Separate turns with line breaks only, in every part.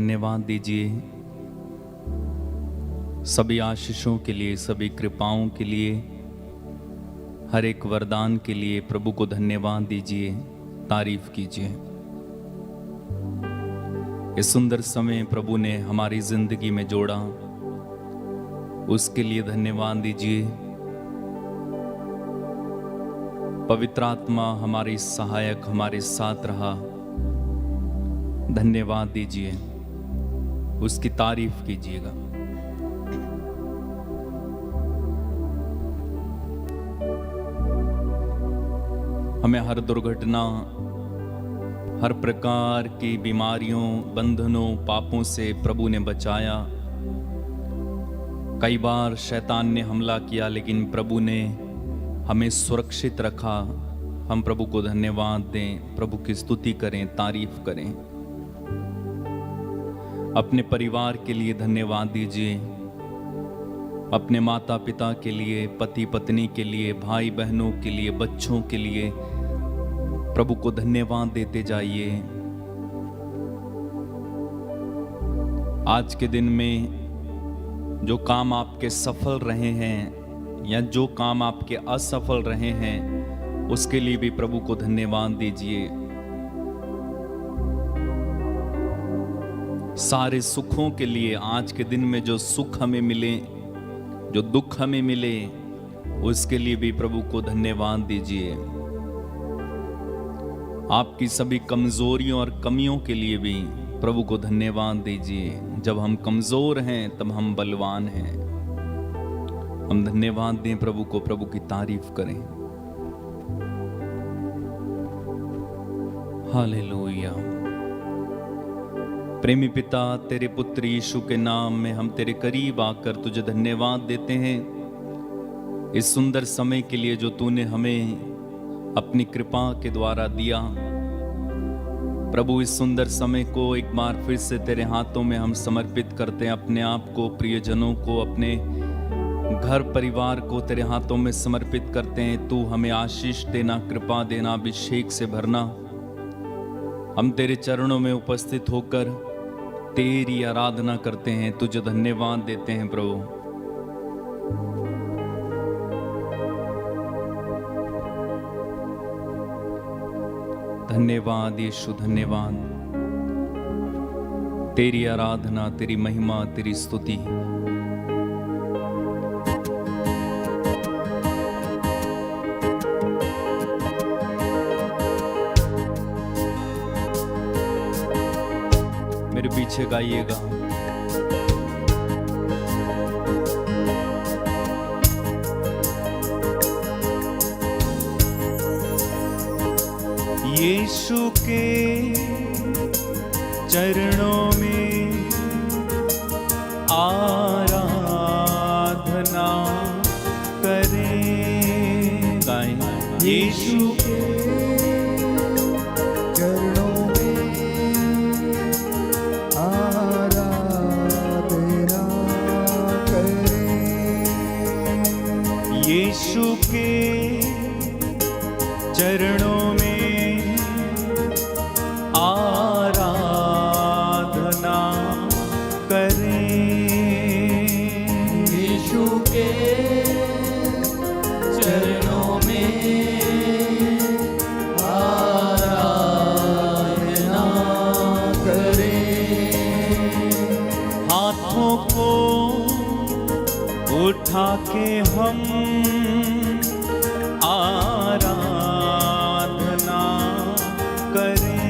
धन्यवाद दीजिए सभी आशीषों के लिए, सभी कृपाओं के लिए, हर एक वरदान के लिए प्रभु को धन्यवाद दीजिए, तारीफ कीजिए। इस सुंदर समय प्रभु ने हमारी जिंदगी में जोड़ा, उसके लिए धन्यवाद दीजिए। पवित्र आत्मा हमारी सहायक, हमारे साथ रहा, धन्यवाद दीजिए, उसकी तारीफ कीजिएगा। हमें हर दुर्घटना, हर प्रकार की बीमारियों, बंधनों, पापों से प्रभु ने बचाया। कई बार शैतान ने हमला किया, लेकिन प्रभु ने हमें सुरक्षित रखा। हम प्रभु को धन्यवाद दें, प्रभु की स्तुति करें, तारीफ करें। अपने परिवार के लिए धन्यवाद दीजिए, अपने माता पिता के लिए, पति पत्नी के लिए, भाई बहनों के लिए, बच्चों के लिए प्रभु को धन्यवाद देते जाइए। आज के दिन में जो काम आपके सफल रहे हैं या जो काम आपके असफल रहे हैं, उसके लिए भी प्रभु को धन्यवाद दीजिए। सारे सुखों के लिए, आज के दिन में जो सुख हमें मिले, जो दुख हमें मिले, उसके लिए भी प्रभु को धन्यवाद दीजिए। आपकी सभी कमजोरियों और कमियों के लिए भी प्रभु को धन्यवाद दीजिए। जब हम कमजोर हैं तब हम बलवान हैं। हम धन्यवाद दें प्रभु को, प्रभु की तारीफ करें। हालेलुया। प्रेमी पिता, तेरे पुत्र यीशु के नाम में हम तेरे करीब आकर तुझे धन्यवाद देते हैं इस सुंदर समय के लिए जो तूने हमें अपनी कृपा के द्वारा दिया। प्रभु, इस सुंदर समय को एक बार फिर से तेरे हाथों में हम समर्पित करते हैं। अपने आप को, प्रियजनों को, अपने घर परिवार को तेरे हाथों में समर्पित करते हैं। तू हमें आशीष देना, कृपा देना, अभिषेक से भरना। हम तेरे चरणों में उपस्थित होकर तेरी आराधना करते हैं, तुझे धन्यवाद देते हैं प्रभु। धन्यवाद यीशु, धन्यवाद। तेरी आराधना, तेरी महिमा, तेरी स्तुति। मेरे पीछे गाइएगा।
यीशु के चरणों में आराधना करें। यीशु के चरणों में आराधना करें। यीशु के चरणों में आराधना करें। यीशु के चरणों में आराधना करें। हाथों को उठा के हम आराधना करें।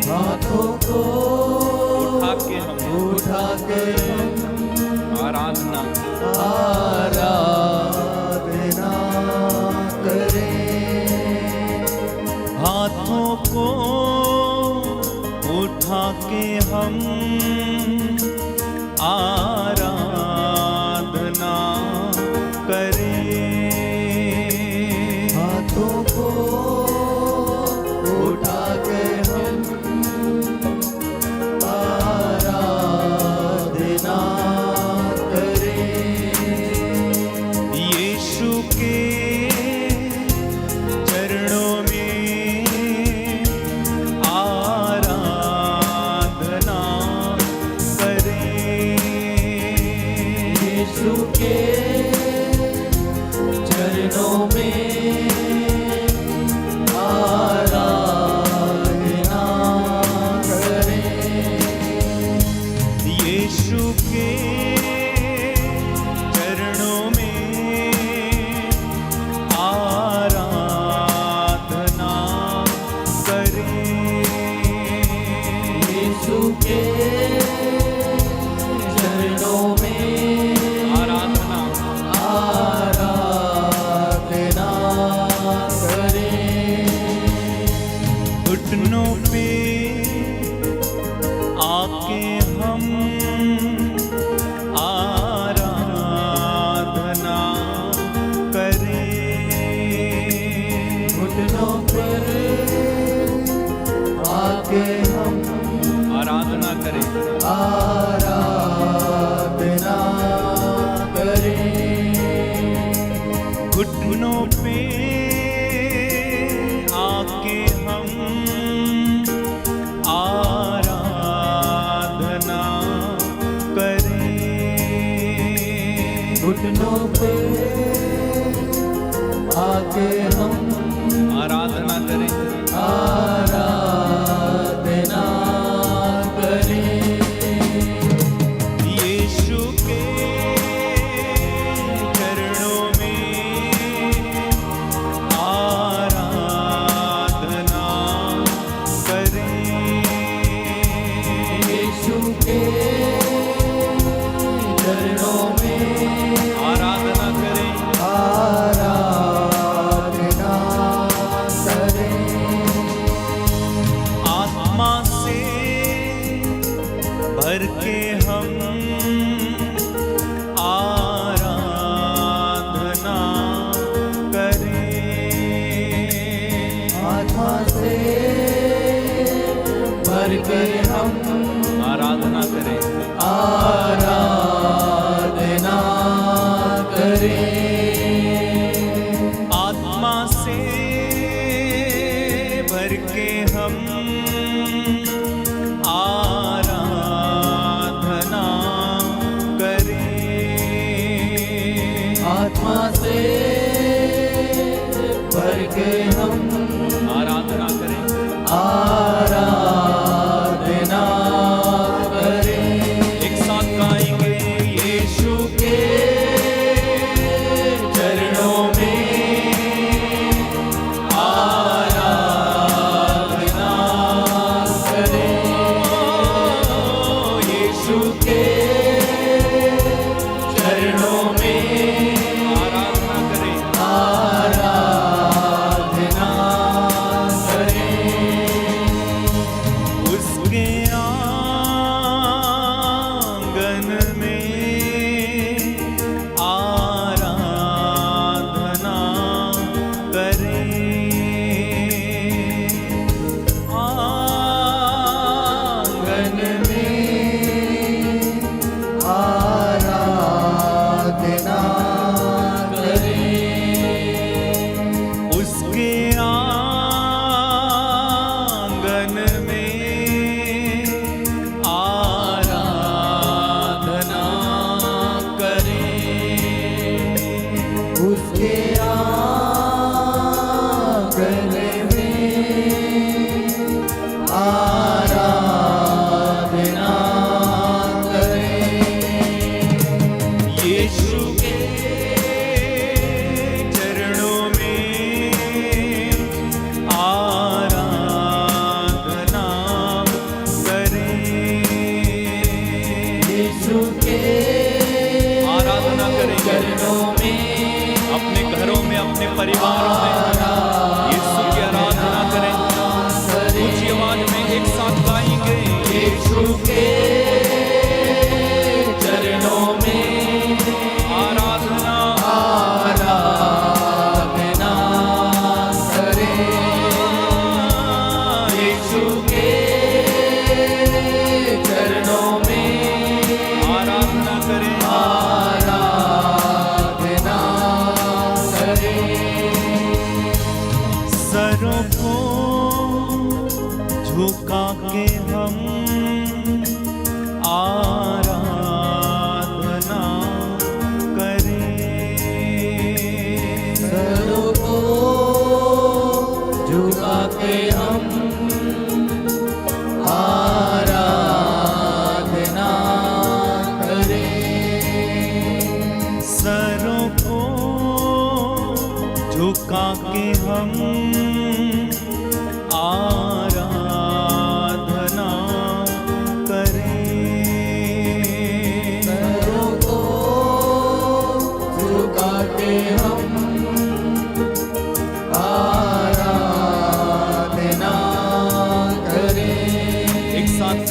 हाथों को उठा के हम आराधना करें। हाथों को उठा के हम आराधना करें। हाथों को उठा के हम आराधना करें। यीशु के चरणों में आराधना यीशु के चरणों में
आराधना
आराधना करें।
घुटनों पे आके हम आराधना करें।
घुटनों पर आके हम
आराधना करें।
आराधना करें।
घुटनों पे आके हम आराधना करें।
घुटनों पे आके हम
आराधना करें।
आराधना करें।
यीशु के चरणों में आराधना करें।
यीशु के चरणों में
आराधना करें।
आराधना करें।
आत्मा से भर के हम आराधना करें।
आत्मा से भर के हम
आराधना करें।
आराधना करें।
आत्मा से भर के हम आराधना करें।
आत्मा से भर के हम
आराधना करें।
आराधना करें।
एक साथ गाएंगे। यीशु
के चरणों में आराधना करें। यीशु के चरणों में
आराधना करें।
आराधना करें।
उसके आंगन में आराधना करें।
आंगन में आराधना करें।
उसके आंगन में आराधना करें।
उसके आंगन में आराधना करें।
यीशु के चरणों में आराधना करें।
यीशु के
आराधना करें।
चरणों में
अपने घरों में, अपने परिवारों में यीशु की आराधना करें। ऊंची आवाज में एक साथ गाएंगे।
यीशु के चरणों में
आराधना
आराधना करें। यीशु के चरणों में
आराधना करें।
आराधना करें।
सरों को झुका के हम आराधना करें।
सरों को झुका के हम आराधना करें।
सरों को झुका के हम आराधना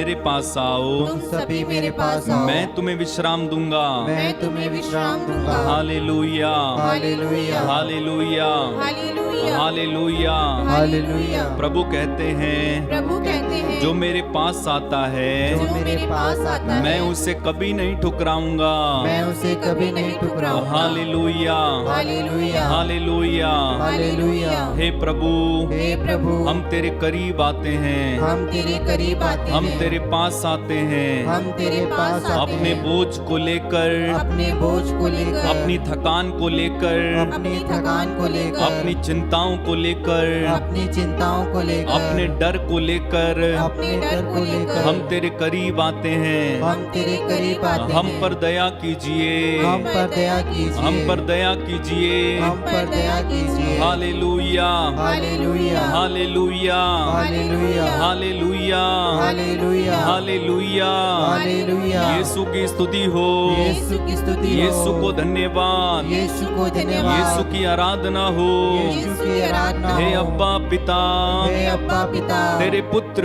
मेरे पास आओ,
तुम सभी मेरे पास आओ,
मैं तुम्हें विश्राम दूंगा।
मैं तुम्हें विश्राम दूंगा।
Hallelujah,
hallelujah
hallelujah,
hallelujah,
hallelujah.
Hallelujah.
प्रभु कहते हैं,
प्रभु कहते हैं,
जो मेरे पास आता है
जो मेरे पास आता है,
मैं उसे कभी नहीं ठुकराऊंगा।
मैं उसे कभी नहीं ठुकराऊंगा।
Hallelujah,
hallelujah
hallelujah.
हालेलुया।
हे प्रभु,
हे प्रभु,
हम तेरे करीब आते हैं,
हम तेरे करीब आते
हम
हैं,
तेरे पास आते हैं,
हम तेरे पास आते
अपने
हैं,
बोझ को लेकर,
अपने बोझ को लेकर,
अपनी थकान को लेकर,
अपनी थकान को लेकर,
अपनी चिंताओं को लेकर,
अपनी चिंताओं को लेकर,
अपने डर को लेकर
अपने डर को लेकर
हम तेरे करीब आते हैं।
हम तेरे करीब आते
हम
हैं।
पर दया कीजिए,
हम पर दया कीजिए,
हम पर दया कीजिए।
हम पर दया कीजिए।
Hallelujah,
hallelujah
hallelujah,
hallelujah
hallelujah,
hallelujah
hallelujah.
Hallelujah.
Yeshu की स्तुति हो,
यीशु की स्तुति हो,
यीशु को धन्यवाद,
यीशु को धन्यवाद,
यीशु की आराधना हो।
यीशु की आराधना
हे
हो।
अब्बा पिता,
हे अब्बा पिता,
तेरे पुत्र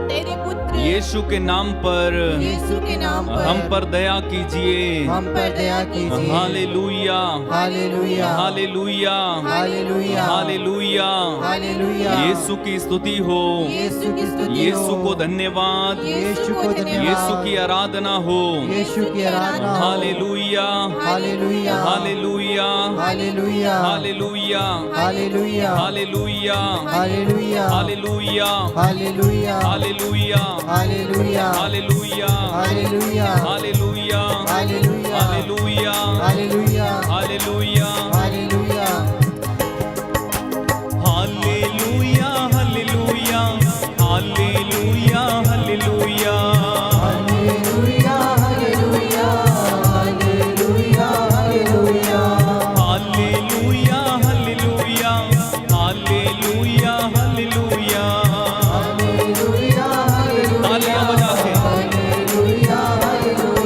तेरे पुत्र
यीशु के नाम पर
यीशु के नाम पर
हम पर दया कीजिए।
हम पर दया कीजिए।
Hallelujah,
hallelujah
hallelujah,
hallelujah
hallelujah.
Hallelujah.
Yeshu की स्तुति हो,
यीशु की स्तुति
यीशु
हो।
को धन्यवाद,
यीशु को धन्यवाद,
यीशु की आराधना हो।
यीशु की आराधना हो।
Hallelujah,
hallelujah
hallelujah,
hallelujah
hallelujah,
hallelujah
hallelujah,
hallelujah
hallelujah,
hallelujah
hallelujah,
hallelujah
hallelujah,
hallelujah
hallelujah,
hallelujah
hallelujah,
hallelujah
hallelujah,
hallelujah
hallelujah, hallelujah, hallelujah, hallelujah.
Hallelujah hallelujah hallelujah hallelujah
hallelujah, hallelujah, hallelujah, hallelujah.
Hallelujah
तालियां बजा के
hallelujah hallelujah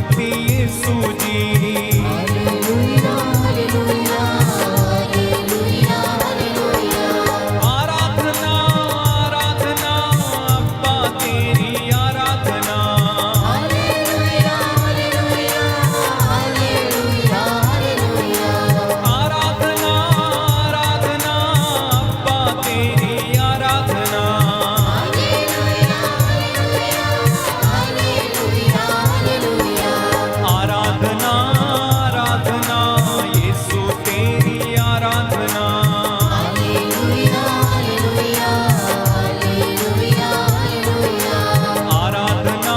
ज्योति यीशु जी।
Hallelujah hallelujah hallelujah hallelujah
आराधना आराधना अब्बा तेरी आराधना।
Hallelujah hallelujah hallelujah hallelujah
आराधना आराधना अब्बा तेरी आराधना। आराधना आराधना यीशु तेरी आराधना। आराधना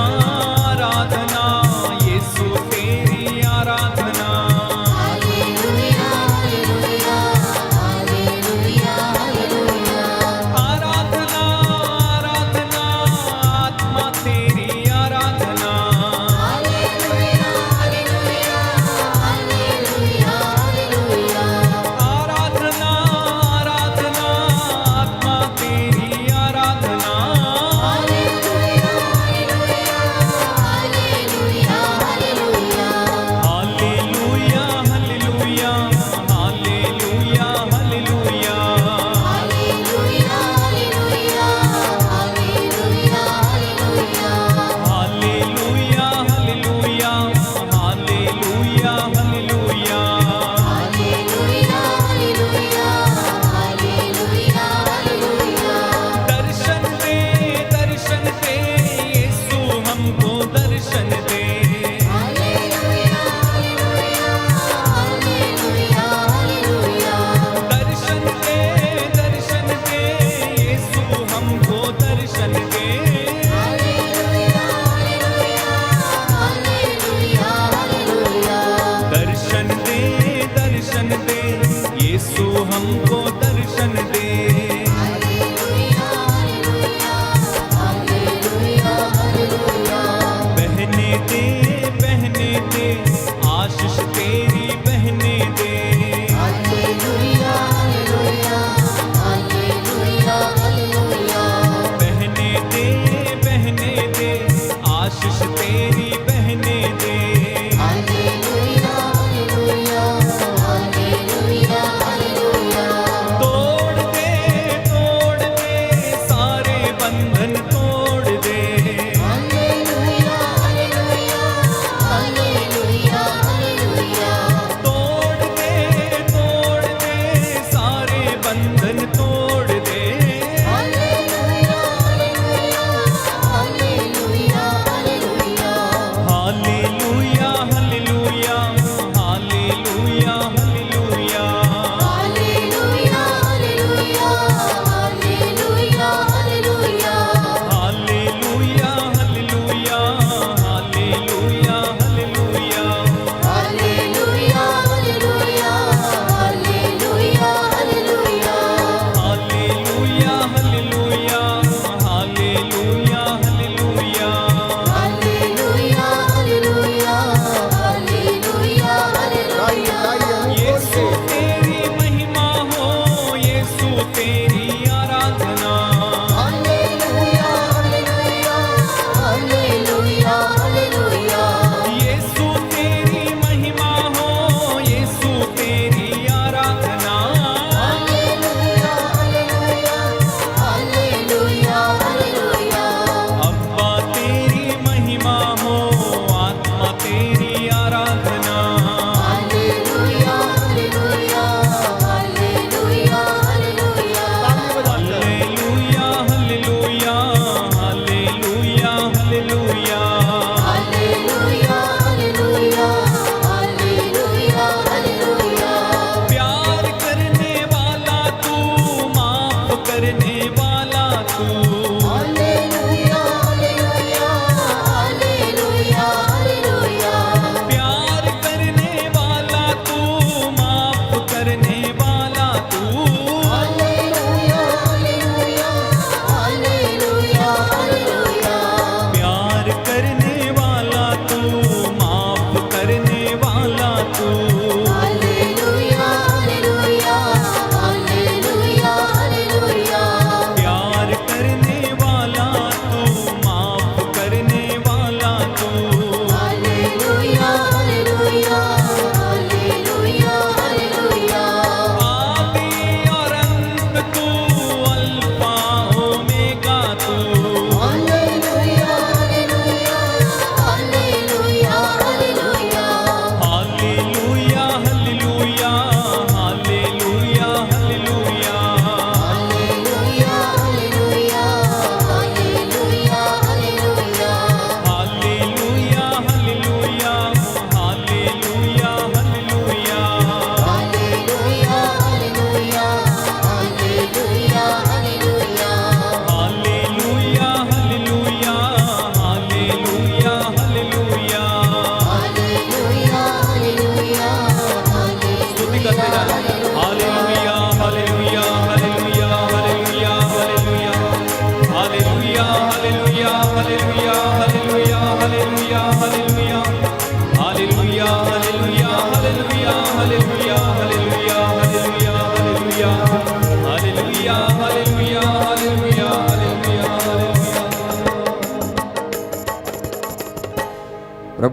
आराधना यीशु तेरी आराधना। आराधना आराधना आत्मा तेरी आराधना। आराधना आराधना आत्मा तेरी आराधना। Hallelujah hallelujah hallelujah hallelujah. Hallelujah hallelujah hallelujah hallelujah. दर्शन दे यीशु हमको दर्शन दे। दर्शन दे यीशु हमको दर्शन दे। दर्शन दे यीशु हमको दर्शन दे। बहने दे आशीष तेरी बहने दे। बहने दे आशीष तेरी बहने दे। तोड़ दे सारे बंधन तोड़ दे। तोड़ दे सारे बंधन तोड़ दे। हालेलुया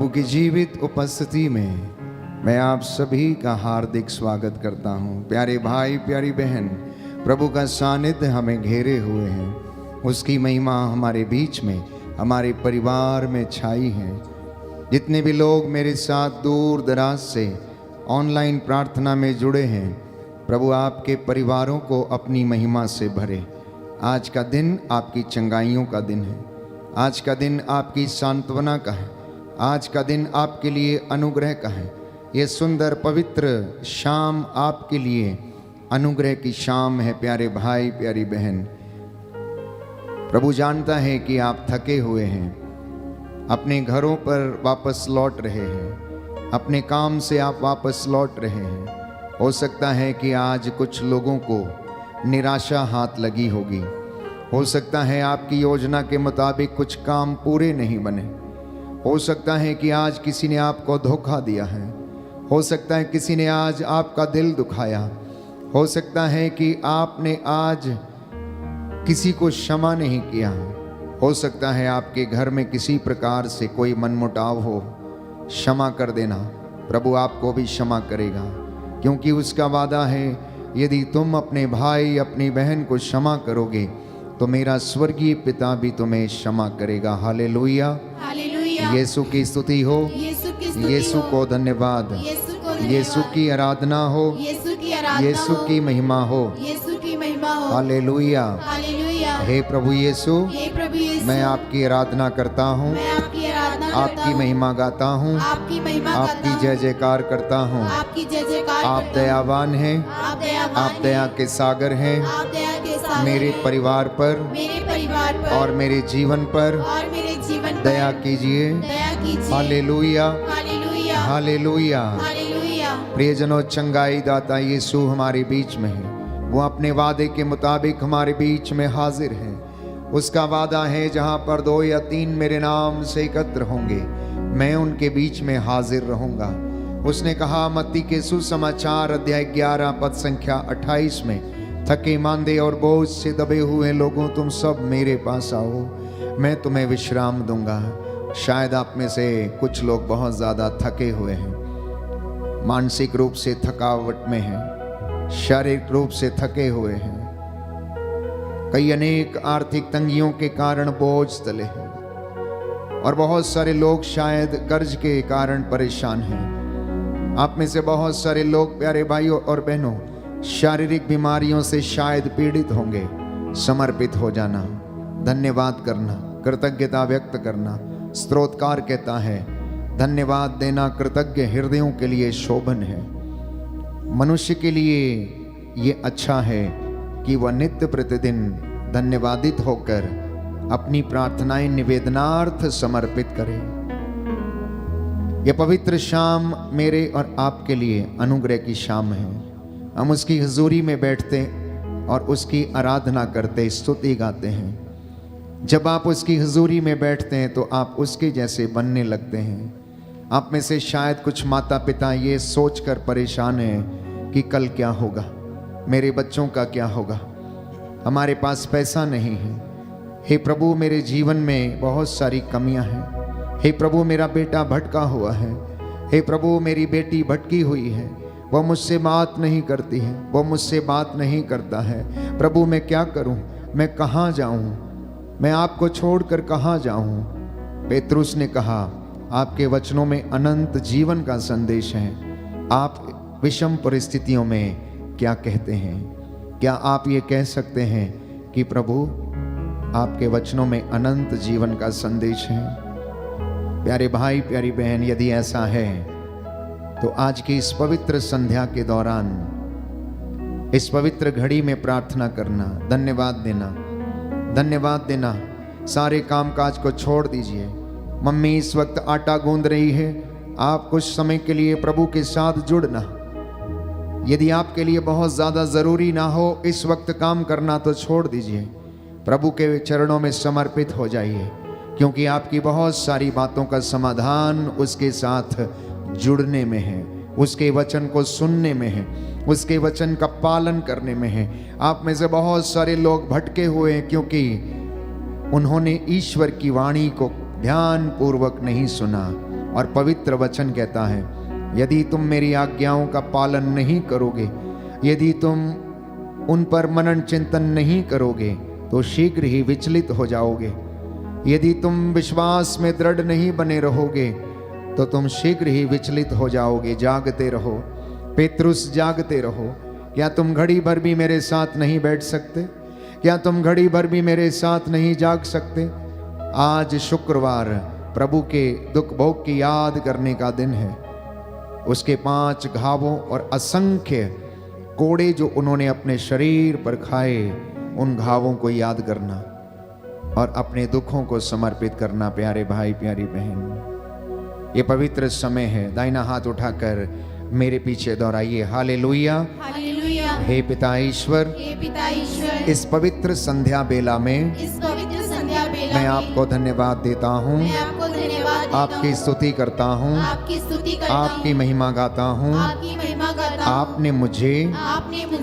प्रभु की जीवित उपस्थिति में मैं आप सभी का हार्दिक स्वागत करता हूं। प्यारे भाई प्यारी बहन, प्रभु का सानिध्य हमें घेरे हुए हैं, उसकी महिमा हमारे बीच में, हमारे परिवार में छाई है। जितने भी लोग मेरे साथ दूर दराज से ऑनलाइन प्रार्थना में जुड़े हैं, प्रभु आपके परिवारों को अपनी महिमा से भरे। आज का दिन आपकी चंगाइयों का दिन है, आज का दिन आपकी सांत्वना का है, आज का दिन आपके लिए अनुग्रह का है। ये सुंदर पवित्र शाम आपके लिए अनुग्रह की शाम है। प्यारे भाई प्यारी बहन, प्रभु जानता है कि आप थके हुए हैं, अपने घरों पर वापस लौट रहे हैं, अपने काम से आप वापस लौट रहे हैं। हो सकता है कि आज कुछ लोगों को निराशा हाथ लगी होगी, हो सकता है आपकी योजना के मुताबिक कुछ काम पूरे नहीं बने, हो सकता है कि आज किसी ने आपको धोखा दिया है, हो सकता है किसी ने आज आपका दिल दुखाया, हो सकता है कि आपने आज किसी को क्षमा नहीं किया, हो सकता है आपके घर में किसी प्रकार से कोई मनमुटाव हो। क्षमा कर देना, प्रभु आपको भी क्षमा करेगा, क्योंकि उसका वादा है, यदि तुम अपने भाई अपनी बहन को क्षमा करोगे तो मेरा स्वर्गीय पिता भी तुम्हें क्षमा करेगा। Hallelujah,
hallelujah.
यीशु की स्तुति हो,
यीशु की स्तुति
यीशु
हो।
को धन्यवाद,
यीशु को धन्यवाद।
यीशु की आराधना हो,
यीशु की आराधना
यीशु
हो।
की महिमा हो।
यीशु की महिमा हो।
हालेलुया।
हालेलुया।
हे प्रभु यीशु,
हे प्रभु यीशु,
मैं आपकी आराधना करता हूँ,
मैं आपकी आराधना करता
आपकी
हूँ,
महिमा गाता हूँ,
आपकी महिमा गाता
आपकी
हूँ,
जय जयकार करता हूँ।
आपकी जय जयकार
आप
करता हूँ।
दयावान हैं,
आप दयावान
आप
हैं,
दया के सागर हैं,
आप दया के सागर
मेरे
हैं।
परिवार पर
मेरे परिवार पर
और मेरे जीवन पर
और मेरे जीवन पर
दया कीजिए।
दया कीजिए।
Hallelujah,
hallelujah.
हालेलुया।
हालेलुया।
प्रियजनों, चंगाई दाता यीशु हमारे बीच में है, वो अपने वादे के मुताबिक हमारे बीच में हाजिर है। उसका वादा है, जहाँ पर 2 या 3 मेरे नाम से एकत्र होंगे, मैं उनके बीच में हाजिर रहूंगा। उसने कहा मत्ती के सुसमाचार अध्याय 11 पद संख्या 28 में, थके मांदे और बोझ से दबे हुए लोगों, तुम सब मेरे पास आओ, मैं तुम्हें विश्राम दूंगा। शायद आप में से कुछ लोग बहुत ज़्यादा थके हुए हैं, मानसिक रूप से थकावट में हैं, शारीरिक रूप से थके हुए हैं, कई अनेक आर्थिक तंगियों के कारण बोझ तले हैं, और बहुत सारे लोग शायद कर्ज के कारण परेशान हैं। आप में से बहुत सारे लोग, प्यारे भाइयों और बहनों, शारीरिक बीमारियों से शायद पीड़ित होंगे। समर्पित हो जाना, धन्यवाद करना, कृतज्ञता व्यक्त करना। स्तोत्रकार कहता है, धन्यवाद देना कृतज्ञ हृदयों के लिए शोभन है। मनुष्य के लिए ये अच्छा है कि वह नित्य प्रतिदिन धन्यवादित होकर अपनी प्रार्थनाएं निवेदनार्थ समर्पित करे। यह पवित्र शाम मेरे और आपके लिए अनुग्रह की शाम है। हम उसकी हजूरी में बैठते और उसकी आराधना करते, स्तुति गाते हैं। जब आप उसकी हजूरी में बैठते हैं तो आप उसके जैसे बनने लगते हैं। आप में से शायद कुछ माता पिता ये सोचकर परेशान हैं कि कल क्या होगा, मेरे बच्चों का क्या होगा, हमारे पास पैसा नहीं है। हे प्रभु, मेरे जीवन में बहुत सारी कमियां हैं। हे प्रभु, मेरा बेटा भटका हुआ है। हे प्रभु, मेरी बेटी भटकी हुई है, वह मुझसे बात नहीं करती है, वह मुझसे बात नहीं करता है। प्रभु, मैं क्या करूं, मैं कहाँ जाऊं, मैं आपको छोड़कर कहाँ जाऊं। पेतरुस ने कहा, आपके वचनों में अनंत जीवन का संदेश है। आप विषम परिस्थितियों में क्या कहते हैं? क्या आप ये कह सकते हैं कि प्रभु, आपके वचनों में अनंत जीवन का संदेश है? प्यारे भाई प्यारी बहन, यदि ऐसा है तो आज की इस पवित्र संध्या के दौरान, इस पवित्र घड़ी में प्रार्थना करना, धन्यवाद देना, धन्यवाद देना। सारे कामकाज को छोड़ दीजिए। मम्मी इस वक्त आटा गूंद रही है, आप कुछ समय के लिए प्रभु के साथ जुड़ना। यदि आपके लिए बहुत ज़्यादा ज़रूरी ना हो इस वक्त काम करना तो छोड़ दीजिए, प्रभु के चरणों में समर्पित हो जाइए, क्योंकि आपकी बहुत सारी बातों का समाधान उसके साथ जुड़ने में है, उसके वचन को सुनने में है, उसके वचन का पालन करने में है। आप में से बहुत सारे लोग भटके हुए हैं क्योंकि उन्होंने ईश्वर की वाणी को ध्यान पूर्वक नहीं सुना, और पवित्र वचन कहता है, यदि तुम मेरी आज्ञाओं का पालन नहीं करोगे, यदि तुम उन पर मनन चिंतन नहीं करोगे, तो शीघ्र ही विचलित हो जाओगे। यदि तुम विश्वास में दृढ़ नहीं बने रहोगे, तो तुम शीघ्र ही विचलित हो जाओगे। जागते रहो पेत्रुस, जागते रहो। क्या तुम घड़ी भर भी मेरे साथ नहीं बैठ सकते? क्या तुम घड़ी भर भी मेरे साथ नहीं जाग सकते? आज शुक्रवार प्रभु के दुख भोग की याद करने का दिन है। उसके 5 घावों और असंख्य कोड़े जो उन्होंने अपने शरीर पर खाए, उन घावों को याद करना और अपने दुखों को समर्पित करना। प्यारे भाई, प्यारी बहन, ये पवित्र समय है। दाहिना हाथ उठाकर मेरे पीछे दोहराइए, हालेलुया।
हालेलुया।
हे पिता ईश्वर,
हे पिता ईश्वर,
इस पवित्र संध्या बेला में
इस पवित्र संध्या बेला
मैं
में
आपको धन्यवाद देता हूँ,
मैं आपको धन्यवाद देता
आपकी
हूँ,
स्तुति करता हूँ,
आपकी स्तुति करता
आपकी
हूँ,
महिमा गाता हूँ।
आपकी महिमा करता हूँ।
आपने मुझे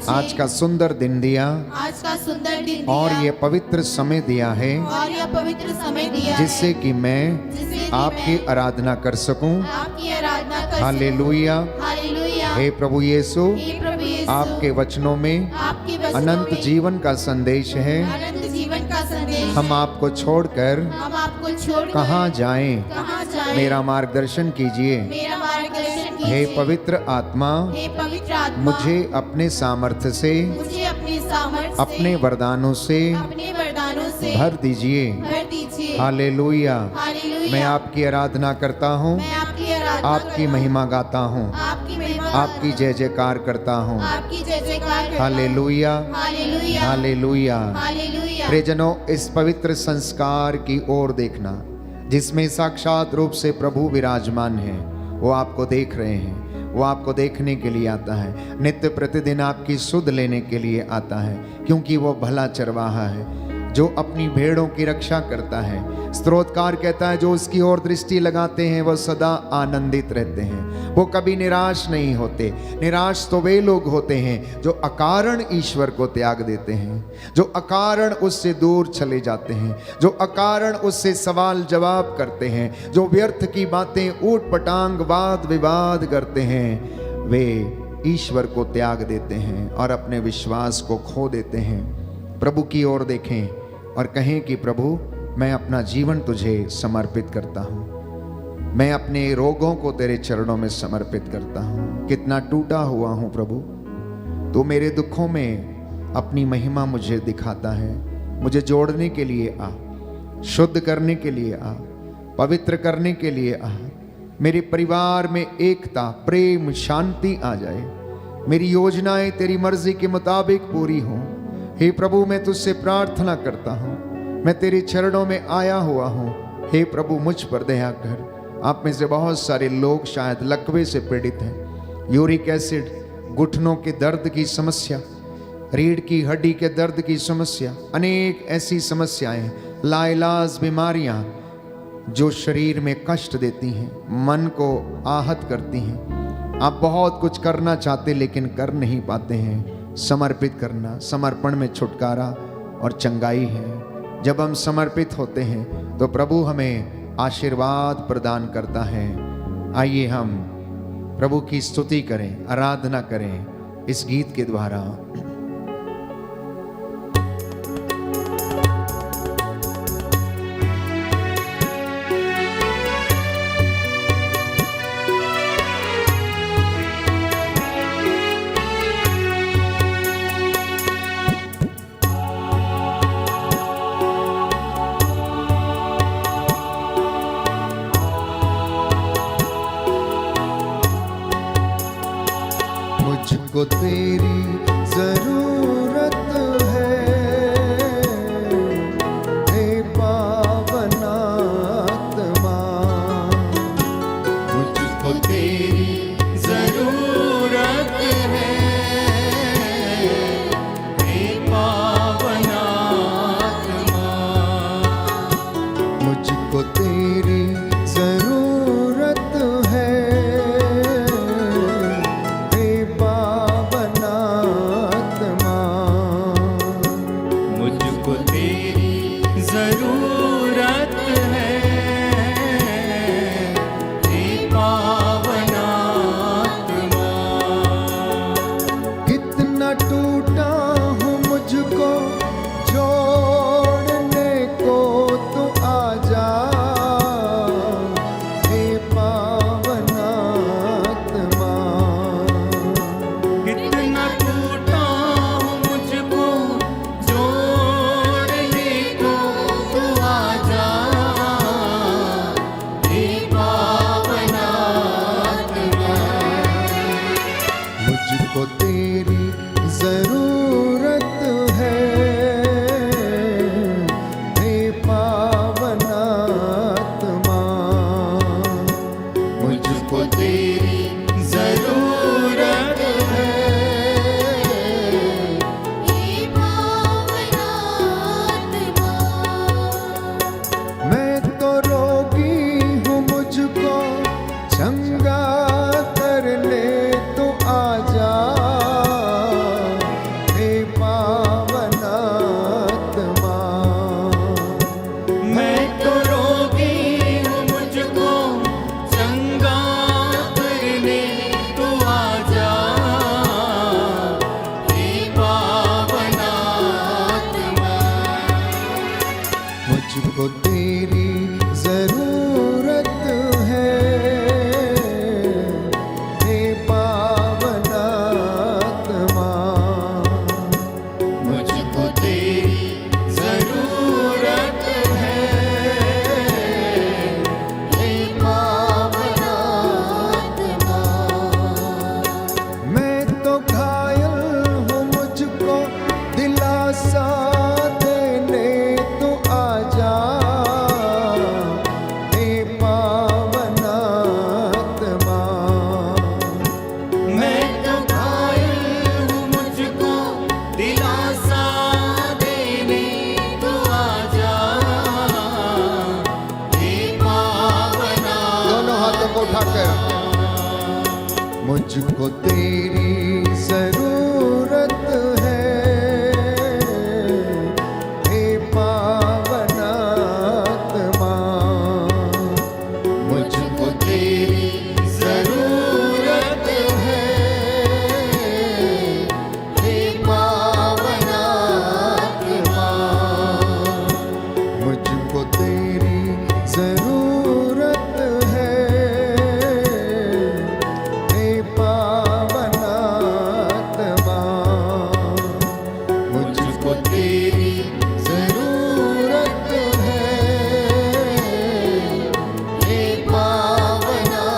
आज का सुंदर दिन दिया
आज का सुंदर दिन
और
दिया
ये पवित्र समय दिया है,
और यह पवित्र समय दिया
जिससे
है,
कि मैं
जिससे कि
आपकी
मैं
आराधना कर सकूं।
आपकी आराधना कर सकूं।
हालेलुया।
हालेलुया।
हे प्रभु यीशु,
हे प्रभु यीशु,
आपके वचनों में
आपके वचनों
अनंत
में
जीवन का संदेश है।
अनंत जीवन का संदेश
हम आपको छोड़कर
हम आपको छोड़
कहाँ जाएं?
कहाँ जाएं?
मेरा मार्गदर्शन कीजिए।
मेरा मार्गदर्शन कीजिए।
हे पवित्र आत्मा,
हे पवित्र आत्मा,
मुझे अपने सामर्थ्य से,
मुझे अपने सामर्थ्य से,
अपने वरदानों से
अपने वरदानों से
भर दीजिए।
भर दीजिए।
हालेलुया।
हालेलुया।
मैं आपकी आराधना करता हूँ,
मैं आपकी आराधना
आपकी
करता
महिमा गाता हूँ,
हूँ, आपकी महिमा
आपकी जय जयकार करता हूँ।
आपकी जय जयकार करता हूँ।
हालेलुया।
हालेलुया।
हालेलुया।
हालेलुया।
प्रियजनों, इस पवित्र संस्कार की ओर देखना, जिसमें साक्षात रूप से प्रभु विराजमान है। वो आपको देख रहे हैं, वो आपको देखने के लिए आता है, नित्य प्रतिदिन आपकी सुध लेने के लिए आता है, क्योंकि वो भला चरवाहा है जो अपनी भेड़ों की रक्षा करता है। स्तोत्रकार कहता है, जो उसकी ओर दृष्टि लगाते हैं वह सदा आनंदित रहते हैं, वो कभी निराश नहीं होते। निराश तो वे लोग होते हैं जो अकारण ईश्वर को त्याग देते हैं, जो अकारण उससे दूर चले जाते हैं, जो अकारण उससे सवाल जवाब करते हैं, जो व्यर्थ की बातें, ऊट पटांग, वाद विवाद करते हैं। वे ईश्वर को त्याग देते हैं और अपने विश्वास को खो देते हैं। प्रभु की ओर देखें और कहें कि प्रभु, मैं अपना जीवन तुझे समर्पित करता हूँ, मैं अपने रोगों को तेरे चरणों में समर्पित करता हूँ। कितना टूटा हुआ हूँ प्रभु, तू मेरे दुखों में अपनी महिमा मुझे दिखाता है। मुझे जोड़ने के लिए आ, शुद्ध करने के लिए आ, पवित्र करने के लिए आ। मेरे परिवार में एकता, प्रेम, शांति आ जाए। मेरी योजनाएं तेरी मर्जी के मुताबिक पूरी हों। हे प्रभु, मैं तुझसे प्रार्थना करता हूँ, मैं तेरे चरणों में आया हुआ हूँ। हे प्रभु, मुझ पर दया कर। आप में से बहुत सारे लोग शायद लकवे से पीड़ित हैं, यूरिक एसिड, घुटनों के दर्द की समस्या, रीढ़ की हड्डी के दर्द की समस्या, अनेक ऐसी समस्याएं, लाइलाज बीमारियां जो शरीर में कष्ट देती हैं, मन को आहत करती हैं। आप बहुत कुछ करना चाहते लेकिन कर नहीं पाते हैं। समर्पित करना, समर्पण में छुटकारा और चंगाई है। जब हम समर्पित होते हैं तो प्रभु हमें आशीर्वाद प्रदान करता है। आइए हम प्रभु की स्तुति करें, आराधना करें इस गीत के द्वारा। मुझको तेरी जरूरत है, हे पावन आत्मा। मुझको तेरी जरूरत है, हे पावन आत्मा। मुझको तेरी जरूरत है, हे पावन आत्मा।
पावनात्मा।
कितना टूटा हूँ मुझको जोड़ने को तो आजा, हे पावनात्मा।
कितना टूटा हूँ मुझको जोड़ने को तू आजा, हे पावनात्मा।
मुझको तेरी जरूरत है, हे पावनात्मा। मुझको तेरी
जरूरत
है,
हे पावनात्मा।
मैं तो रोगी हूँ, मुझको चंगा कर ले तो आजा, हे पावनात्मा।
मैं तो रोगी हूँ, मुझको चंगा करने तू आजा, हे पावनात्मा।
मुझको तेरी जरूरत है, हे पावनात्मा।
मुझको तेरी जरूरत है,
हे पावनात्मा।
मैं तो घायल हूँ, मुझको दिलासा देने तो आजा, हे पावनात्मा।
मैं तो घायल हूँ, मुझको दिलासा देने तू आजा, हे पावनात्मा।
दोनों हाथों को उठाकर मुझको तेरी जरूरत है, हे पावनात्मा। मुझको तेरी
जरूरत है,
हे पावनात्मा। मुझको तेरी जरूरत है, हे पावनात्मा। मुझको तेरी जरूरत है, हे पावनात्मा।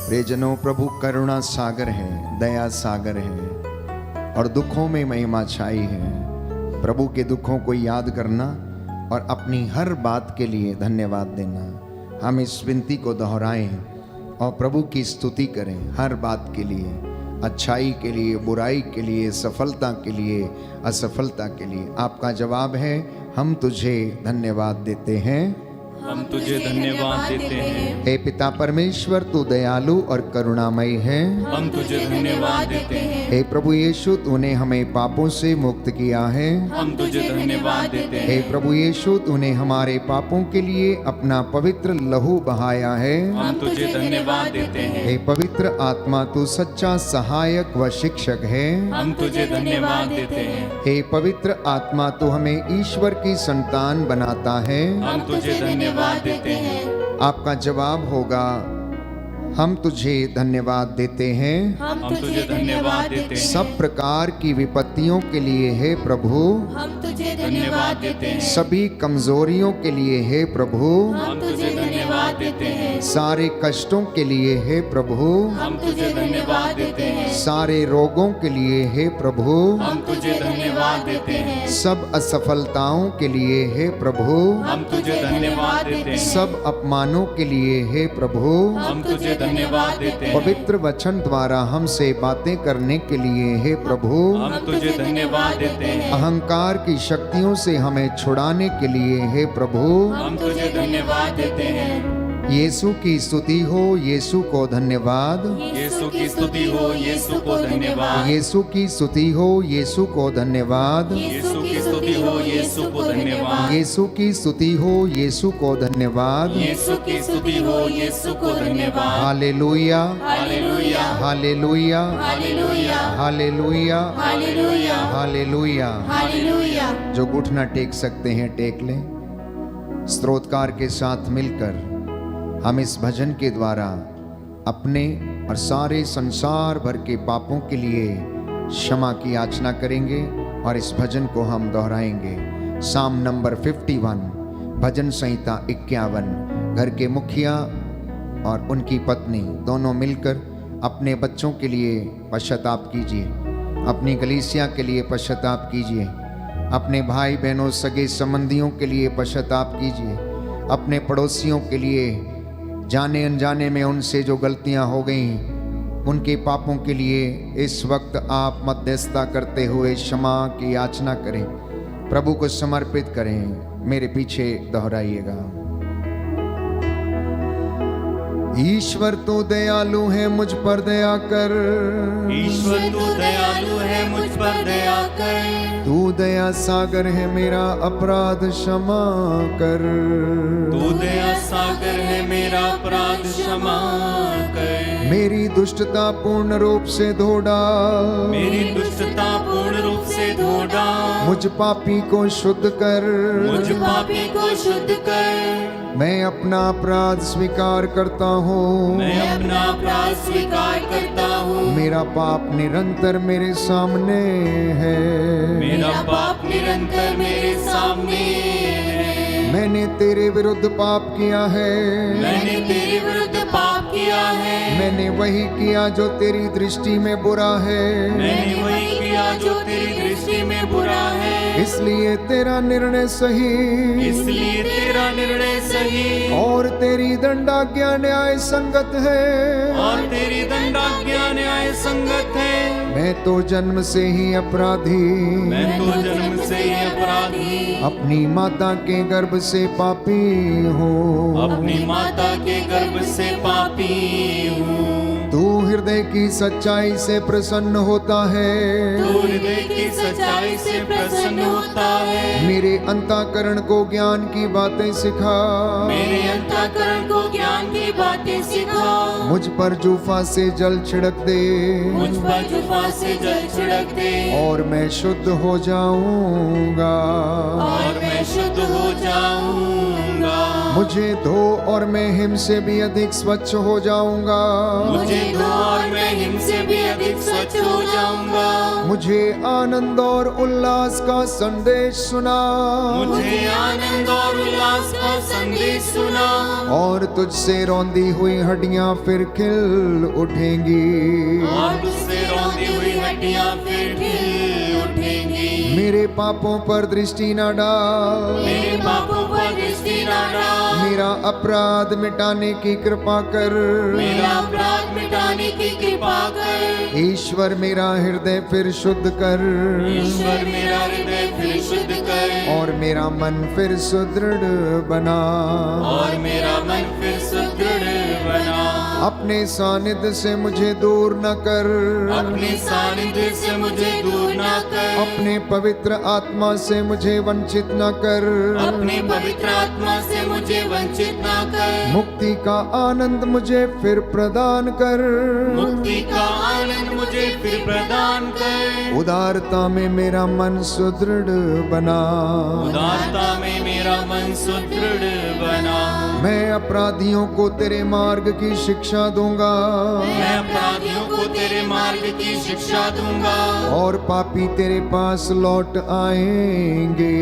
प्रियजनों, प्रभु करुणा सागर है, दया सागर है और दुखों में महिमा छाई है। प्रभु के दुखों को याद करना और अपनी हर बात के लिए धन्यवाद देना। हम इस विनती को दोहराएं और प्रभु की स्तुति करें हर बात के लिए, अच्छाई के लिए, बुराई के लिए, सफलता के लिए, असफलता के लिए। आपका जवाब है, हम तुझे धन्यवाद देते हैं।
हम तुझे धन्यवाद देते हैं।
हे पिता परमेश्वर, तू दयालु और करुणामयी है।
हम तुझे धन्यवाद देते हैं।
हे प्रभु यीशु, तूने हमें पापों से मुक्त किया है।
हम तुझे धन्यवाद देते
हे
हैं।
प्रभु यीशु, तूने हमारे पापों के लिए अपना पवित्र लहू बहाया है।
हम तुझे धन्यवाद देते हैं।
हे पवित्र आत्मा, तू सच्चा सहायक व शिक्षक है।
हम तुझे धन्यवाद देते हैं।
हे पवित्र आत्मा, तू हमें ईश्वर की संतान बनाता है।
हम तुझे धन्यवाद देते हैं।
आपका जवाब होगा, हम तुझे धन्यवाद देते हैं।
हम
हम तुझे धन्यवाद देते हैं।
सब प्रकार की विपत्तियों के लिए हे प्रभु।
हम तुझे
धन्यवाद देते हैं।
सभी कमजोरियों के लिए हे प्रभु।
हम तुझे धन्यवाद देते हैं।
सारे कष्टों के लिए हे प्रभु।
हम तुझे धन्यवाद देते हैं।
सारे रोगों के लिए हे प्रभु।
हम तुझे धन्यवाद देते हैं।
सब असफलताओं के लिए हे प्रभु।
हम तुझे धन्यवाद देते हैं।
सब अपमानों के लिए हे प्रभु।
हम तुझे धन्यवाद देते हैं।
पवित्र वचन द्वारा हमसे बातें करने के लिए हे प्रभु।
हम तुझे धन्यवाद देते हैं।
अहंकार की शक्तियों से हमें छुड़ाने के लिए हे प्रभु।
हम तुझे धन्यवाद देते हैं।
यीशु की स्तुति हो, यीशु को धन्यवाद।
यीशु की स्तुति हो, यीशु को धन्यवाद।
यीशु की स्तुति हो, यीशु को धन्यवाद।
यीशु की स्तुति हो, यीशु को धन्यवाद।
यीशु की स्तुति हो, यीशु को धन्यवाद।
यीशु की स्तुति हो, यीशु को धन्यवाद।
Hallelujah,
hallelujah,
hallelujah,
hallelujah,
hallelujah,
hallelujah,
hallelujah.
Hallelujah.
जो घुटना टेक सकते हैं टेक लें। स्तोत्रकार के साथ मिलकर हम इस भजन के द्वारा अपने और सारे संसार भर के पापों के लिए क्षमा की याचना करेंगे और इस भजन को हम दोहराएंगे। साम नंबर 51, भजन संहिता 51। घर के मुखिया और उनकी पत्नी दोनों मिलकर अपने बच्चों के लिए पश्चाताप कीजिए, अपनी कलीसिया के लिए पश्चाताप कीजिए, अपने भाई बहनों सगे संबंधियों के लिए पश्चाताप कीजिए, अपने पड़ोसियों के लिए, जाने अनजाने में उनसे जो गलतियां हो गई उनके पापों के लिए इस वक्त आप मध्यस्थता करते हुए क्षमा की याचना करें, प्रभु को समर्पित करें। मेरे पीछे दोहराइएगा। ईश्वर तो दयालु है, मुझ पर दया कर।
ईश्वर तू दयालु है, मुझ पर दया कर।
तू दया सागर है, मेरा अपराध क्षमा कर।
तू दया सागर है, मेरा अपराध क्षमा कर।
मेरी दुष्टता पूर्ण रूप से धो डाल।
मेरी दुष्टता पूर्ण रूप से धो डाल।
मुझ पापी को शुद्ध कर।
मुझ पापी को शुद्ध कर।
मैं अपना अपराध स्वीकार करता हूँ।
मैं अपना अपराध स्वीकार करता हूँ।
मेरा पाप निरंतर मेरे सामने है।
मेरा पाप निरंतर मेरे सामने है।
मैंने तेरे विरुद्ध पाप किया है।
मैंने तेरे विरुद्ध पाप किया है।
मैंने वही किया जो तेरी दृष्टि में बुरा है।
मैंने वही किया जो तेरी दृष्टि में बुरा है।
इसलिए तेरा निर्णय सही।
इसलिए तेरा निर्णय सही।
और तेरी दंडाज्ञा न्याय संगत है।
और तेरी दंडाज्ञा न्याय संगत है।
मैं तो जन्म से ही अपराधी।
मैं तो जन्म से ही अपराधी।
अपनी माता के गर्भ से पापी हूँ।
अपनी माता के गर्भ से पापी हूँ।
तू हृदय की सच्चाई से प्रसन्न होता है।
तू हृदय की सच्चाई से प्रसन्न होता है।
मेरे अंतःकरण को ज्ञान की बातें सिखा।
मेरे अंतःकरण को ज्ञान की बातें सिखा।
मुझ पर जूफा से जल छिड़क दे।
मुझ पर जुफा से जल छिड़क दे।
और मैं शुद्ध हो जाऊंगा।
और मैं शुद्ध हो जाऊंगा।
मुझे धो और मैं हिम से भी अधिक स्वच्छ हो जाऊंगा।
मुझे धो और मैं हिम से भी अधिक स्वच्छ हो जाऊंगा।
मुझे आनंद और उल्लास का संदेश सुना।
मुझे आनंद और उल्लास का संदेश सुना।
और तुझसे रौंदी हुई हड्डियां फिर खिल उठेंगी।
और तुझसे रौंदी हुई हड्डियां फिर खिल उठेंगी।
मेरे पापों पर दृष्टि न डाल।
मेरे पापों पर दृष्टि न डाल।
मेरा अपराध मिटाने की कृपा कर।
मेरा अपराध मिटाने की कृपा कर।
ईश्वर मेरा हृदय फिर शुद्ध कर।
ईश्वर मेरा हृदय फिर शुद्ध कर।
और मेरा मन फिर सुदृढ़ बना।
और मेरा मन फिर सुदृढ़ बना।
अपने सानिध्य से मुझे दूर न कर।
अपने सानिध्य से मुझे दूर न कर।
अपने पवित्र आत्मा से मुझे वंचित न कर।
अपने पवित्र आत्मा से मुझे वंचित न कर।
मुक्ति का आनंद मुझे फिर प्रदान कर।
मुक्ति का आनंद मुझे फिर प्रदान कर।
उदारता में मेरा मन सुदृढ़ बना।
उदारता में मेरा मन सुदृढ़ बना।
मैं अपराधियों को तेरे मार्ग की शिक्षा दूंगा।
मैं अपराधियों को तेरे मार्ग की शिक्षा दूंगा।
और पापी तेरे पास लौट आएंगे।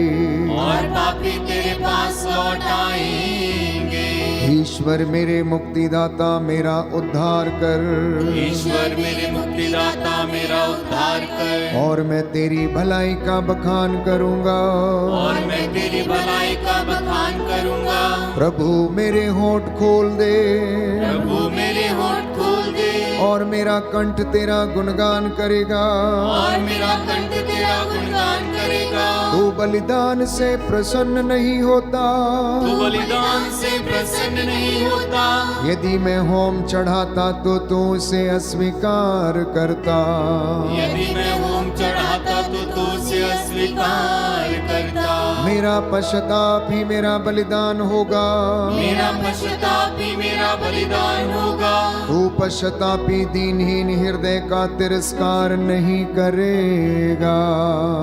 और पापी तेरे पास लौट आएंगे।
ईश्वर मेरे मुक्तिदाता मेरा उद्धार कर।
ईश्वर मेरे मुक्तिदाता मेरा उद्धार कर।
और मैं तेरी भलाई का बखान करूंगा।
और मैं तेरी भलाई का बखान करूंगा।
प्रभु मेरे होंठ खोल दे।
प्रभु मेरे होंठ खोल दे।
और मेरा कंठ तेरा गुणगान करेगा।
और मेरा कंठ तेरा गुणगान करेगा।
तू बलिदान से प्रसन्न नहीं होता।
तू बलिदान
मुझसे प्रसन्न नहीं होता।
यदि मैं होम चढ़ाता तो तू उसे अस्वीकार करता।
यदि मैं होम चढ़ाता तो तू उसे अस्वीकार करता।
मेरा पश्चाताप ही मेरा बलिदान होगा।
मेरा पश्चाताप ही मेरा बलिदान होगा।
तू पश्चातापी दीनहीन हृदय का तिरस्कार नहीं करेगा।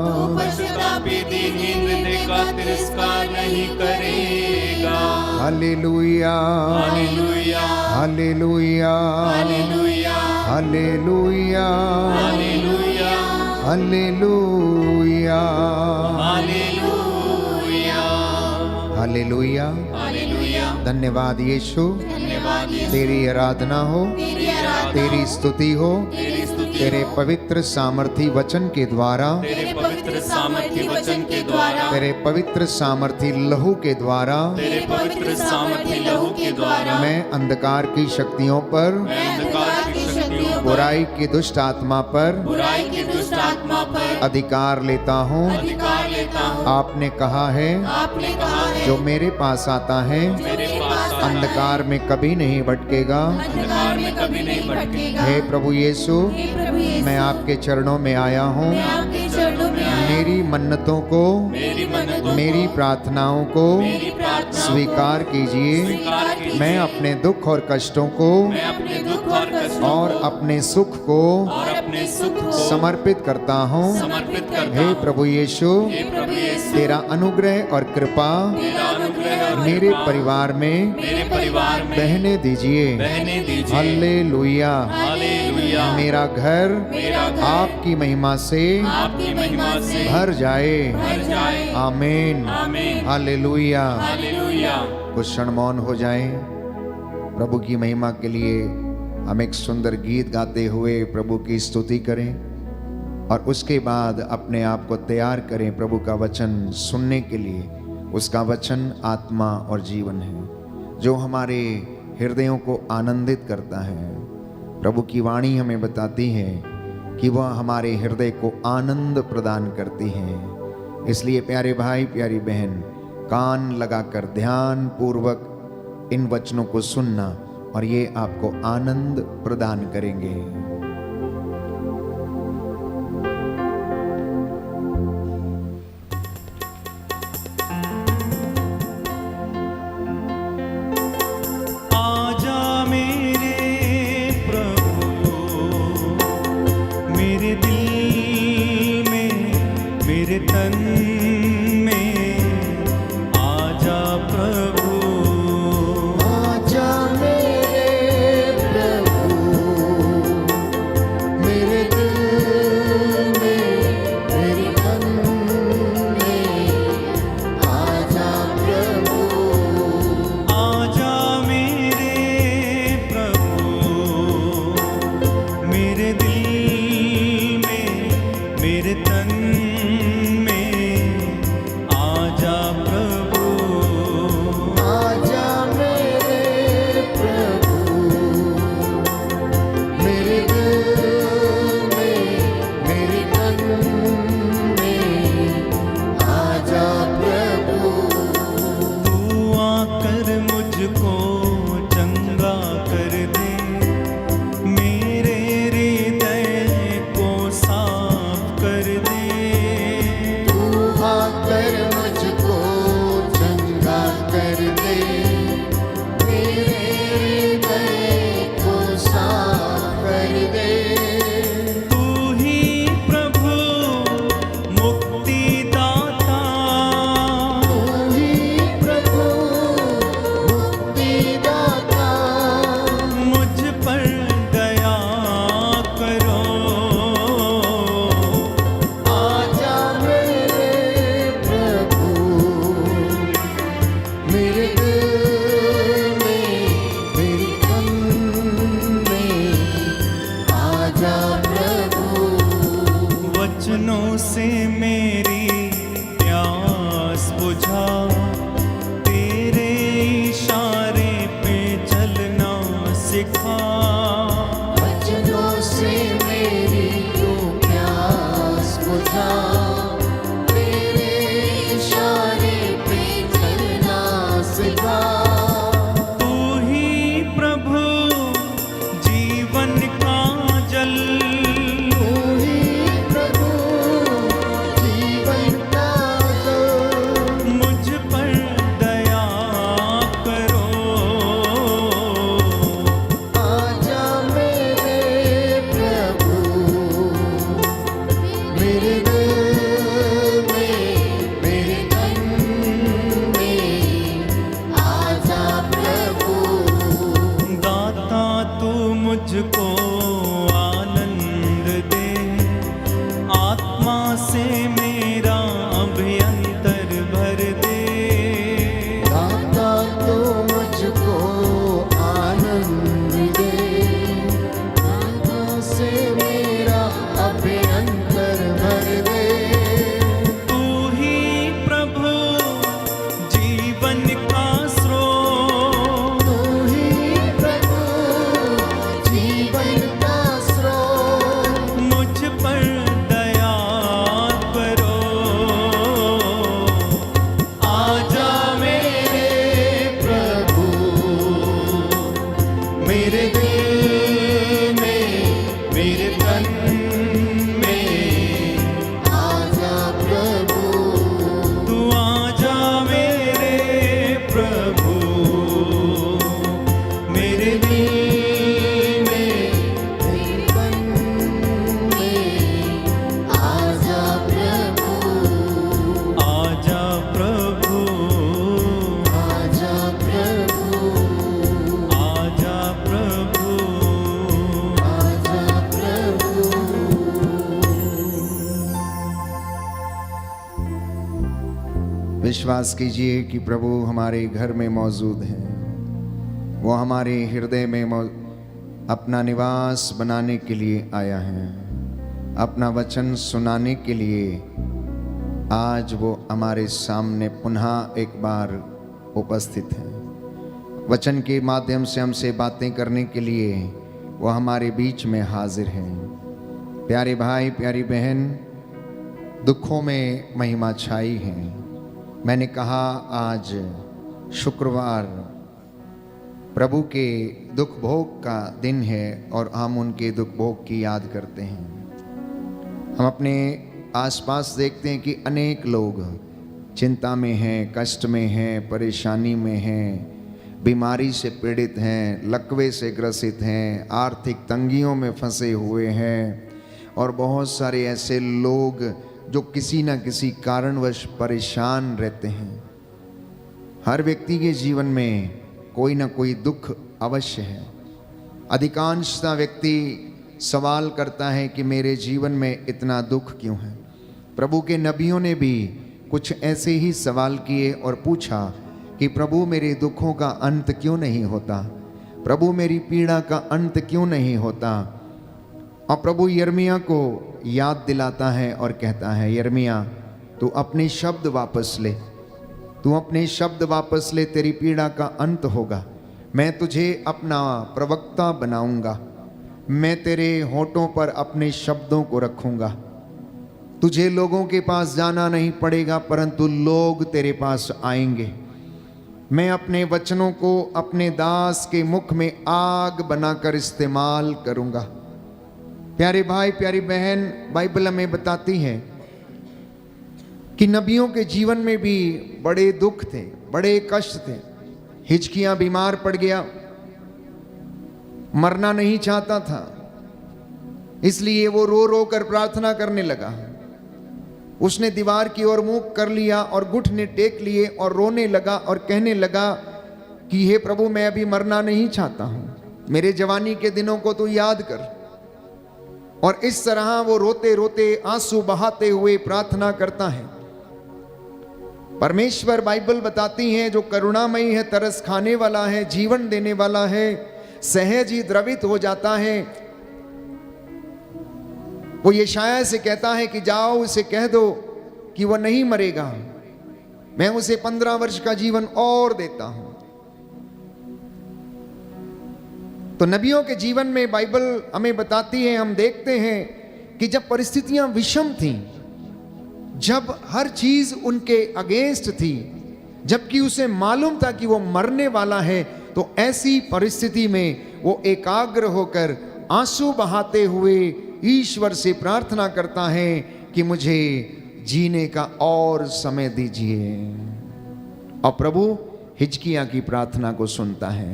तू पश्चातापी दीनहीन हृदय का तिरस्कार नहीं करेगा।
Hallelujah
hallelujah
hallelujah
hallelujah
hallelujah
hallelujah
hallelujah
hallelujah
hallelujah.
Hallelujah.
धन्यवाद यीशु,
धन्यवाद यीशु।
तेरी आराधना हो,
तेरी आराधना,
तेरी स्तुति हो,
तेरी स्तुति,
तेरे पवित्र सामर्थी वचन के द्वारा,
तेरे पवित्र सामर्थी वचन के द्वारा,
तेरे पवित्र सामर्थी लहू के द्वारा
तेरे पवित्र सामर्थी लहू के द्वारा
मैं अंधकार की शक्तियों पर,
मैं अंधकार की शक्तियों पर,
बुराई की दुष्ट आत्मा पर
बुराई की दुष्ट आत्मा पर
अधिकार लेता हूँ।
अधिकार लेता हूँ।
आपने कहा है,
आपने कहा है,
जो मेरे पास आता है
मेरे पास
अंधकार में कभी नहीं भटकेगा।
अंधकार में कभी नहीं भटकेगा।
हे प्रभु यीशु,
हे प्रभु यीशु,
मैं आपके चरणों में आया हूँ।
मैं आपके चरणों में आया
मेरी मन्नतों को,
मेरी मन्नतों
मेरी प्रार्थनाओं को
मेरी प्रार्थना
स्वीकार कीजिए।
स्वीकार कीजिए।
मैं अपने दुख और कष्टों को
मैं अपने दुख और कष्टों
और अपने सुख को
और अपने सुख को
समर्पित करता हूँ।
समर्पित करता
हे
हूँ।
प्रभु यीशु,
हे प्रभु यीशु,
तेरा अनुग्रह और कृपा
तेरा अनुग्रह और
मेरे
कृपा
परिवार में
मेरे परिवार में
बहने दीजिए।
बहने दीजिए।
हालेलुया।
हालेलुया।
मेरा घर
मेरा घर
आपकी महिमा से
आपकी महिमा से
भर जाए।
भर जाए।
आमीन।
आमीन।
हालेलुया।
हालेलुया।
कुछ क्षण मौन हो जाएं। प्रभु की महिमा के लिए हम एक सुंदर गीत गाते हुए प्रभु की स्तुति करें और उसके बाद अपने आप को तैयार करें प्रभु का वचन सुनने के लिए। उसका वचन आत्मा और जीवन है जो हमारे हृदयों को आनंदित करता है। प्रभु की वाणी हमें बताती है कि वह हमारे हृदय को आनंद प्रदान करती है। इसलिए प्यारे भाई प्यारी बहन, कान लगाकर ध्यान पूर्वक इन वचनों को सुनना और ये आपको आनंद प्रदान करेंगे।
आजा मेरे प्रभु, मेरे दिल में, मेरे तन में, आजा प्रभु।
आजा मेरे प्रभु, मेरे दिल में, मेरे तन में, आजा प्रभु।
आजा मेरे प्रभु, मेरे दिल में, मेरे तन में, आजा प्रभु।
आजा मेरे प्रभु, मेरे दिल में, मेरे तन में, आजा प्रभु।
तू आकर मुझको चंगा कर दे, मेरे हृदय को साफ कर दे।
तू आकर मुझको चंगा कर दे, मेरे हृदय को साफ कर दे।
तू ही प्रभु मुक्तिदाता,
तू ही प्रभु मुक्तिदाता,
मुझ पर दया करो।
आजा मेरे प्रभु, मेरे दिल में, मेरे तन में, आजा प्रभु।
वचनों से मेरी प्यास बुझा, तेरे इशारे पे चलना सिखा।
वचनों से मेरी तू प्यास बुझा, तेरे इशारे पे चलना सिखा।
मेरे दिल में, मेरे तन में आजा प्रभु।
तू आजा मेरे प्रभु,
मेरे दिल में, मेरे तन में आजा प्रभु।
आजा प्रभु,
आजा प्रभु,
आजा प्रभु।
आजा प्रभु।
विश्वास कीजिए कि प्रभु हमारे घर में मौजूद है। वो हमारे हृदय में अपना निवास बनाने के लिए आया है, अपना वचन सुनाने के लिए आज वो हमारे सामने पुनः एक बार उपस्थित है। वचन के माध्यम से हमसे बातें करने के लिए वो हमारे बीच में हाजिर है। प्यारे भाई, प्यारी बहन, दुखों में महिमा छाई है। मैंने कहा आज शुक्रवार प्रभु के दुख भोग का दिन है और हम उनके दुख भोग की याद करते हैं। हम अपने आसपास देखते हैं कि अनेक लोग चिंता में हैं, कष्ट में हैं, परेशानी में हैं, बीमारी से पीड़ित हैं, लकवे से ग्रसित हैं, आर्थिक तंगियों में फंसे हुए हैं और बहुत सारे ऐसे लोग जो किसी न किसी कारणवश परेशान रहते हैं। हर व्यक्ति के जीवन में कोई ना कोई दुख अवश्य है। अधिकांशतः व्यक्ति सवाल करता है कि मेरे जीवन में इतना दुख क्यों है। प्रभु के नबियों ने भी कुछ ऐसे ही सवाल किए और पूछा कि प्रभु मेरे दुखों का अंत क्यों नहीं होता, प्रभु मेरी पीड़ा का अंत क्यों नहीं होता। और प्रभु यिर्मयाह को याद दिलाता है और कहता है, यिर्मयाह तू अपने शब्द वापस ले, तू अपने शब्द वापस ले, तेरी पीड़ा का अंत होगा। मैं तुझे अपना प्रवक्ता बनाऊंगा, मैं तेरे होठों पर अपने शब्दों को रखूंगा। तुझे लोगों के पास जाना नहीं पड़ेगा, परंतु लोग तेरे पास आएंगे। मैं अपने वचनों को अपने दास के मुख में आग बनाकर इस्तेमाल करूंगा। प्यारे भाई, प्यारी बहन, बाइबल हमें बताती है कि नबियों के जीवन में भी बड़े दुख थे, बड़े कष्ट थे। हिजकिय्याह बीमार पड़ गया, मरना नहीं चाहता था, इसलिए वो रो रो कर प्रार्थना करने लगा। उसने दीवार की ओर मुंह कर लिया और घुटने टेक लिए और रोने लगा और कहने लगा कि हे प्रभु, मैं अभी मरना नहीं चाहता हूं, मेरे जवानी के दिनों को तू याद कर। और इस तरह वो रोते रोते आंसू बहाते हुए प्रार्थना करता है। परमेश्वर, बाइबल बताती है, जो करुणामयी है, तरस खाने वाला है, जीवन देने वाला है, सहज ही द्रवित हो जाता है। वो यशायाह से कहता है कि जाओ उसे कह दो कि वह नहीं मरेगा, मैं उसे 15 वर्ष का जीवन और देता हूं। तो नबियों के जीवन में बाइबल हमें बताती है, हम देखते हैं कि जब परिस्थितियां विषम थीं, जब हर चीज उनके अगेंस्ट थी, जबकि उसे मालूम था कि वो मरने वाला है, तो ऐसी परिस्थिति में वो एकाग्र होकर आंसू बहाते हुए ईश्वर से प्रार्थना करता है कि मुझे जीने का और समय दीजिए। और प्रभु हिजकिय्याह की प्रार्थना को सुनता है,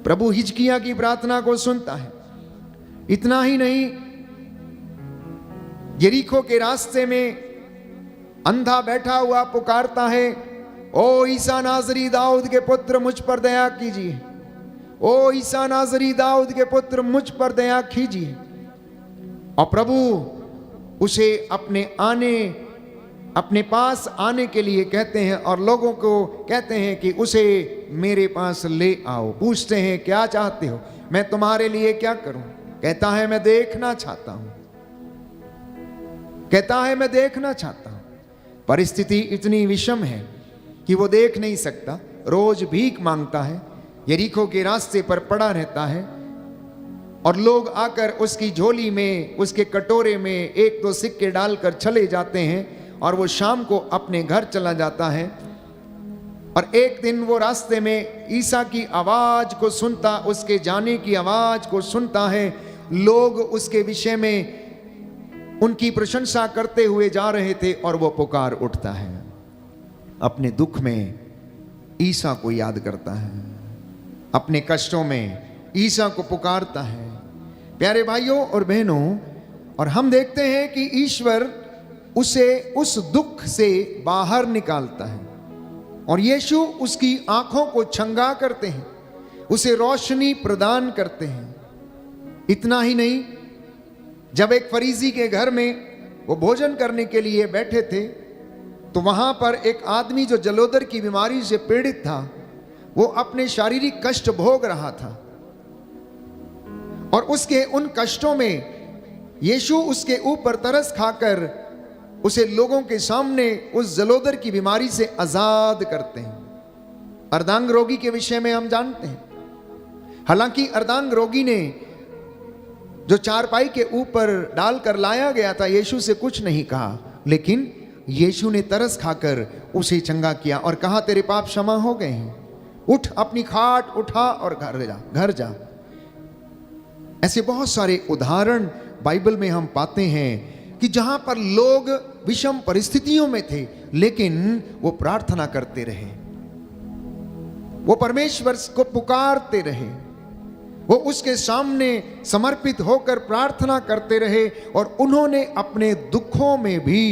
प्रभु हिजकिय्याह की प्रार्थना को सुनता है। इतना ही नहीं, यरीको के रास्ते में अंधा बैठा हुआ पुकारता है, ओ ईसा नाजरी दाऊद के पुत्र मुझ पर दया कीजिए, ओ ईसा नाजरी दाऊद के पुत्र मुझ पर दया कीजिए। और प्रभु उसे अपने पास आने के लिए कहते हैं और लोगों को कहते हैं कि उसे मेरे पास ले आओ। पूछते हैं क्या चाहते हो, मैं तुम्हारे लिए क्या करूं? कहता है मैं देखना चाहता हूं, कहता है मैं देखना चाहता हूं। परिस्थिति इतनी विषम है कि वो देख नहीं सकता, रोज भीख मांगता है, यरीको के रास्ते पर पड़ा रहता है और लोग आकर उसकी झोली में, उसके कटोरे में एक दो सिक्के डालकर चले जाते हैं और वो शाम को अपने घर चला जाता है। और एक दिन वो रास्ते में ईसा की आवाज को सुनता, उसके जाने की आवाज को सुनता है। लोग उसके विषय में उनकी प्रशंसा करते हुए जा रहे थे और वो पुकार उठता है, अपने दुख में ईसा को याद करता है, अपने कष्टों में ईसा को पुकारता है। प्यारे भाइयों और बहनों, और हम देखते हैं कि ईश्वर उसे उस दुख से बाहर निकालता है और यीशु उसकी आंखों को छंगा करते हैं, उसे रोशनी प्रदान करते हैं। इतना ही नहीं, जब एक फरीसी के घर में वो भोजन करने के लिए बैठे थे तो वहां पर एक आदमी जो जलोदर की बीमारी से पीड़ित था, वो अपने शारीरिक कष्ट भोग रहा था और उसके उन कष्टों में यीशु उसके ऊपर तरस खाकर उसे लोगों के सामने उस जलोदर की बीमारी से आजाद करते हैं। अर्धांग रोगी के विषय में हम जानते हैं। हालांकि अर्धांग रोगी ने जो चारपाई के ऊपर डालकर लाया गया था, यीशु से कुछ नहीं कहा, लेकिन यीशु ने तरस खाकर उसे चंगा किया और कहा, तेरे पाप क्षमा हो गए हैं, उठ, अपनी खाट उठा और घर जा। ऐसे बहुत सारे उदाहरण बाइबल में हम पाते हैं कि जहां पर लोग विषम परिस्थितियों में थे, लेकिन वो प्रार्थना करते रहे, वो परमेश्वर को पुकारते रहे, वो उसके सामने समर्पित होकर प्रार्थना करते रहे और उन्होंने अपने दुखों में भी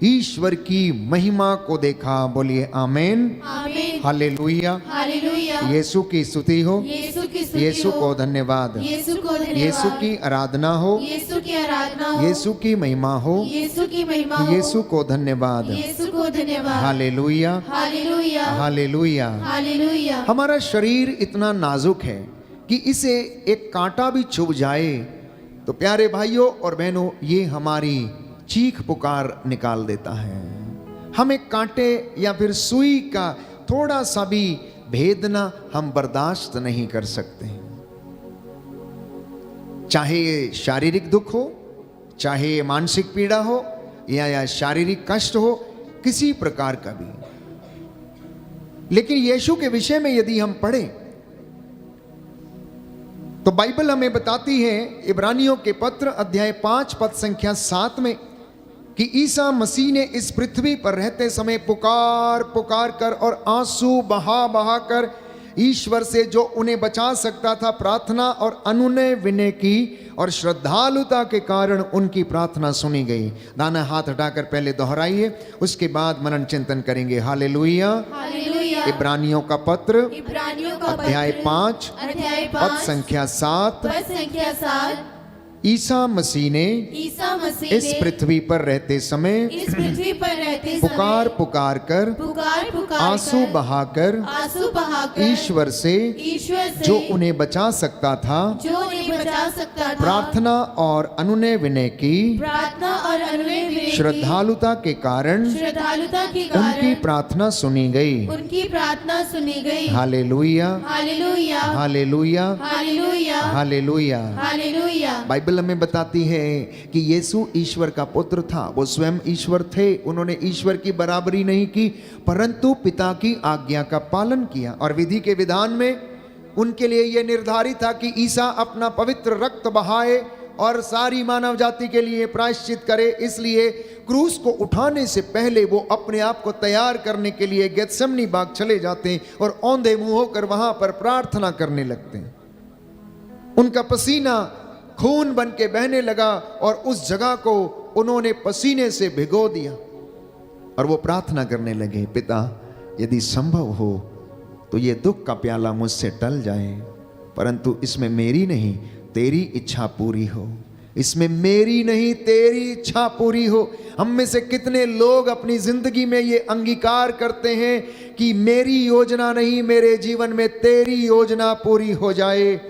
ईश्वर की महिमा को देखा। बोलिए आमीन,
आमीन,
हालेलुया,
हालेलुया।
यीशु की स्तुति हो,
यीशु की स्तुति
यीशु
हो,
को धन्यवाद,
यीशु को धन्यवाद,
यीशु की आराधना हो,
यीशु की आराधना हो,
यीशु की महिमा हो,
यीशु की महिमा हो,
यीशु को धन्यवाद,
यीशु को धन्यवाद,
हालेलुया,
हालेलुया,
हालेलुया।
हालेलुया।
हमारा शरीर इतना नाजुक है कि इसे एक कांटा भी चुभ जाए तो प्यारे भाइयों और बहनों, ये हमारी चीख पुकार निकाल देता है। हम एक कांटे या फिर सुई का थोड़ा सा भी भेदना हम बर्दाश्त नहीं कर सकते। चाहे ये शारीरिक दुख हो, चाहे ये मानसिक पीड़ा हो या शारीरिक कष्ट हो, किसी प्रकार का भी। लेकिन यीशु के विषय में यदि हम पढ़ें तो बाइबल हमें बताती है, इब्रानियों के पत्र अध्याय 5 पद संख्या 7 में, कि ईसा मसीह ने इस पृथ्वी पर रहते समय पुकार पुकार कर और आंसू बहा बहा कर ईश्वर से जो उन्हें बचा सकता था प्रार्थना और अनुनय विनय की और श्रद्धालुता के कारण उनकी प्रार्थना सुनी गई। दाना हाथ हटाकर पहले दोहराइए, उसके बाद मनन चिंतन करेंगे। Hallelujah,
hallelujah.
इब्रानियों का पत्र
इब्रानियों का
अध्याय
पत्र,
5
अध्याय
पद
5
संख्या 7।
पद संख्या 7।
ईसा मसीह ने
ईसा मसीह
इस
ने
पृथ्वी पर रहते समय
इस पृथ्वी पर रहते
पुकार
समय
पुकार कर
पुकार पुकार
आंसू बहाकर
आंसू बहाकर
ईश्वर से जो उन्हें बचा सकता था
जो उन्हें बचा सकता था
प्रार्थना और अनुनय विनय की
प्रार्थना और अनुनय विनय की
श्रद्धालुता के कारण
श्रद्धालुता के
उनकी
कारण
प्रार्थना सुनी गई।
उनकी प्रार्थना सुनी गई।
Hallelujah,
hallelujah,
hallelujah,
hallelujah,
hallelujah.
Hallelujah.
Bible हमें बताती है कि यीशु ईश्वर का पुत्र था, वो स्वयं ईश्वर थे। उन्होंने ईश्वर की बराबरी नहीं की, परंतु पिता की आज्ञा का पालन किया और विधि के विधान में उनके लिए यह निर्धारित था कि ईसा अपना पवित्र रक्त बहाए और सारी मानव जाति के लिए प्रायश्चित करे। इसलिए क्रूस को उठाने से पहले वो अपने आप को तैयार करने के लिए गेत्सेमनी बाग चले जाते और औंधे मुंह होकर वहां पर प्रार्थना करने लगते हैं। उनका पसीना खून बन के बहने लगा और उस जगह को उन्होंने पसीने से भिगो दिया और वो प्रार्थना करने लगे, पिता यदि संभव हो तो ये दुख का प्याला मुझसे टल जाए, परंतु इसमें मेरी नहीं तेरी इच्छा पूरी हो। इसमें मेरी नहीं तेरी इच्छा पूरी हो। हम में से कितने लोग अपनी जिंदगी में ये अंगीकार करते हैं कि मेरी योजना नहीं, मेरे जीवन में तेरी योजना पूरी हो जाए।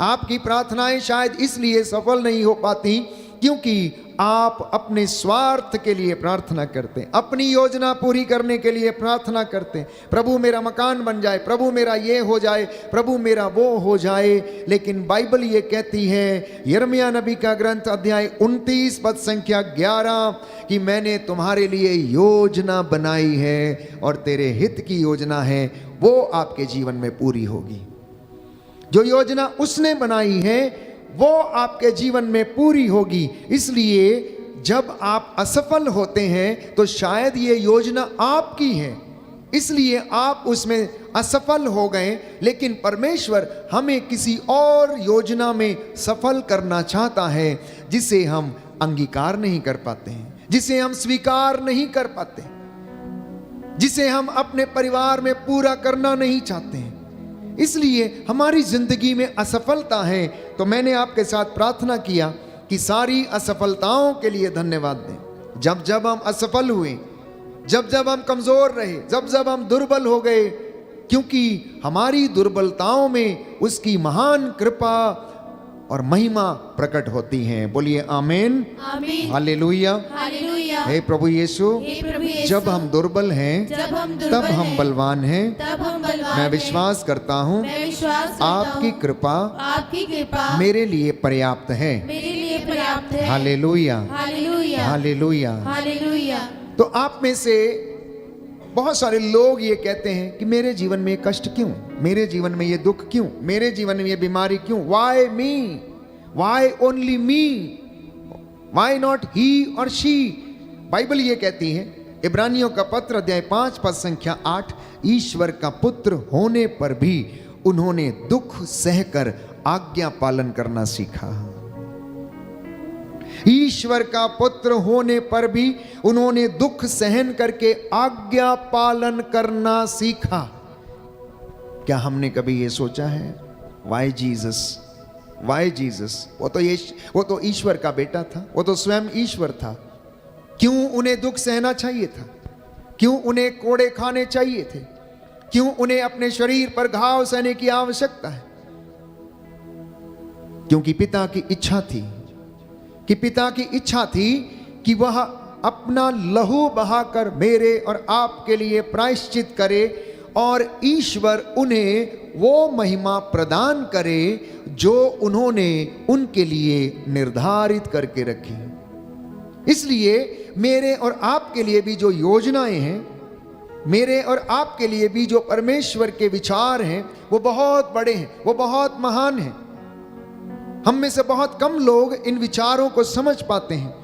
आपकी प्रार्थनाएं शायद इसलिए सफल नहीं हो पाती क्योंकि आप अपने स्वार्थ के लिए प्रार्थना करते हैं, अपनी योजना पूरी करने के लिए प्रार्थना करते हैं, प्रभु मेरा मकान बन जाए, प्रभु मेरा ये हो जाए, प्रभु मेरा वो हो जाए। लेकिन बाइबल ये कहती है, यिर्मयाह नबी का ग्रंथ अध्याय 29 पद संख्या 11, कि मैंने तुम्हारे लिए योजना बनाई है और तेरे हित की योजना है, वो आपके जीवन में पूरी होगी। जो योजना उसने बनाई है वो आपके जीवन में पूरी होगी। इसलिए जब आप असफल होते हैं तो शायद ये योजना आपकी है, इसलिए आप उसमें असफल हो गए, लेकिन परमेश्वर हमें किसी और योजना में सफल करना चाहता है जिसे हम अंगीकार नहीं कर पाते हैं, जिसे हम स्वीकार नहीं कर पाते, जिसे हम अपने परिवार में पूरा करना नहीं चाहते हैं। इसलिए हमारी जिंदगी में असफलता है। तो मैंने आपके साथ प्रार्थना किया कि सारी असफलताओं के लिए धन्यवाद दें। जब जब हम असफल हुए, जब जब हम कमजोर रहे, जब जब हम दुर्बल हो गए, क्योंकि हमारी दुर्बलताओं में उसकी महान कृपा और महिमा प्रकट होती हैं। बोलिए आमीन,
आमीन,
हालेलुया,
हालेलुया।
हे प्रभु यीशु,
हे प्रभु यीशु,
जब हम दुर्बल हैं
जब हम
तब
दुर्बल
हम
हैं,
बलवान हैं।
तब हम बलवान
मैं
हैं।
विश्वास करता हूँ
मैं विश्वास करता
आपकी
हूँ,
कृपा
आपकी कृपा
मेरे लिए पर्याप्त है।
मेरे लिए पर्याप्त है।
Hallelujah,
hallelujah,
hallelujah.
हालेलुया।
तो आप में से बहुत सारे लोग ये कहते हैं कि मेरे जीवन में ये कष्ट क्यों, मेरे जीवन में ये दुख क्यों, मेरे जीवन में ये बीमारी क्यों, why me, why only me, why not he और शी। बाइबल ये कहती है, इब्रानियों का पत्र अध्याय 5 पद संख्या 8, ईश्वर का पुत्र होने पर भी उन्होंने दुख सहकर आज्ञा पालन करना सीखा। ईश्वर का पुत्र होने पर भी उन्होंने दुख सहन करके आज्ञा पालन करना सीखा। क्या हमने कभी ये सोचा है, वाई जीसस, वाई जीसस? वो तो ईश्वर का बेटा था, वो तो स्वयं ईश्वर था, क्यों उन्हें दुख सहना चाहिए था? क्यों उन्हें कोड़े खाने चाहिए थे? क्यों उन्हें अपने शरीर पर घाव सहने की आवश्यकता है? क्योंकि पिता की इच्छा थी, कि वह अपना लहू बहाकर मेरे और आपके लिए प्रायश्चित करे और ईश्वर उन्हें वो महिमा प्रदान करे जो उन्होंने उनके लिए निर्धारित करके रखी। इसलिए मेरे और आपके लिए भी जो योजनाएं हैं, मेरे और आपके लिए भी जो परमेश्वर के विचार हैं, वो बहुत बड़े हैं, वो बहुत महान हैं। हम में से बहुत कम लोग इन विचारों को समझ पाते हैं।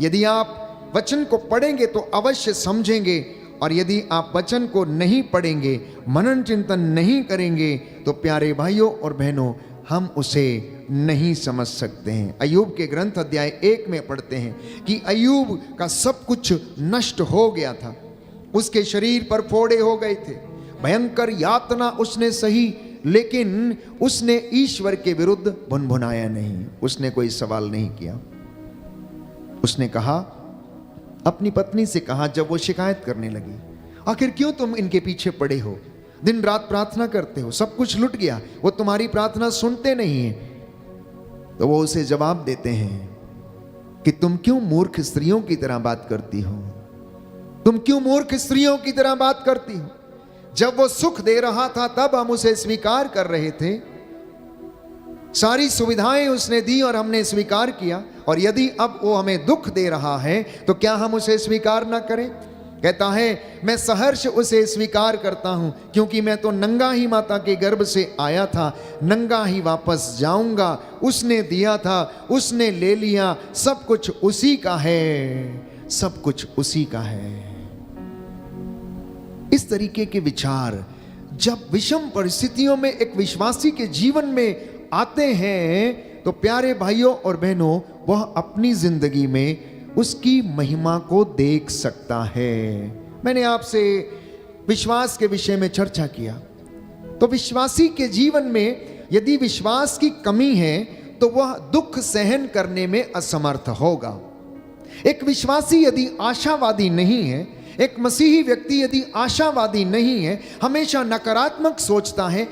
यदि आप वचन को पढ़ेंगे तो अवश्य समझेंगे, और यदि आप वचन को नहीं पढ़ेंगे, मनन चिंतन नहीं करेंगे, तो प्यारे भाइयों और बहनों, हम उसे नहीं समझ सकते हैं। अय्यूब के ग्रंथ अध्याय 1 में पढ़ते हैं कि अय्यूब का सब कुछ नष्ट हो गया था, उसके शरीर पर फोड़े हो गए थे, भयंकर यातना उसने सही, लेकिन उसने ईश्वर के विरुद्ध भुनभुनाया नहीं, उसने कोई सवाल नहीं किया। उसने कहा, अपनी पत्नी से कहा जब वो शिकायत करने लगी, आखिर क्यों तुम इनके पीछे पड़े हो, दिन रात प्रार्थना करते हो, सब कुछ लुट गया, वो तुम्हारी प्रार्थना सुनते नहीं है। तो वो उसे जवाब देते हैं कि तुम क्यों मूर्ख स्त्रियों की तरह बात करती हो, तुम क्यों मूर्ख स्त्रियों की तरह बात करती हो? जब वो सुख दे रहा था तब हम उसे स्वीकार कर रहे थे, सारी सुविधाएं उसने दी और हमने स्वीकार किया, और यदि अब वो हमें दुख दे रहा है तो क्या हम उसे स्वीकार ना करें? कहता है, मैं सहर्ष उसे स्वीकार करता हूं, क्योंकि मैं तो नंगा ही माता के गर्भ से आया था, नंगा ही वापस जाऊंगा। उसने दिया था, उसने ले लिया, सब कुछ उसी का है, सब कुछ उसी का है। इस तरीके के विचार जब विषम परिस्थितियों में एक विश्वासी के जीवन में आते हैं तो प्यारे भाइयों और बहनों, वह अपनी जिंदगी में उसकी महिमा को देख सकता है। मैंने आपसे विश्वास के विषय में चर्चा किया, तो विश्वासी के जीवन में यदि विश्वास की कमी है तो वह दुख सहन करने में असमर्थ होगा। एक विश्वासी यदि आशावादी नहीं है, एक मसीही व्यक्ति यदि आशावादी नहीं है, हमेशा नकारात्मक सोचता है,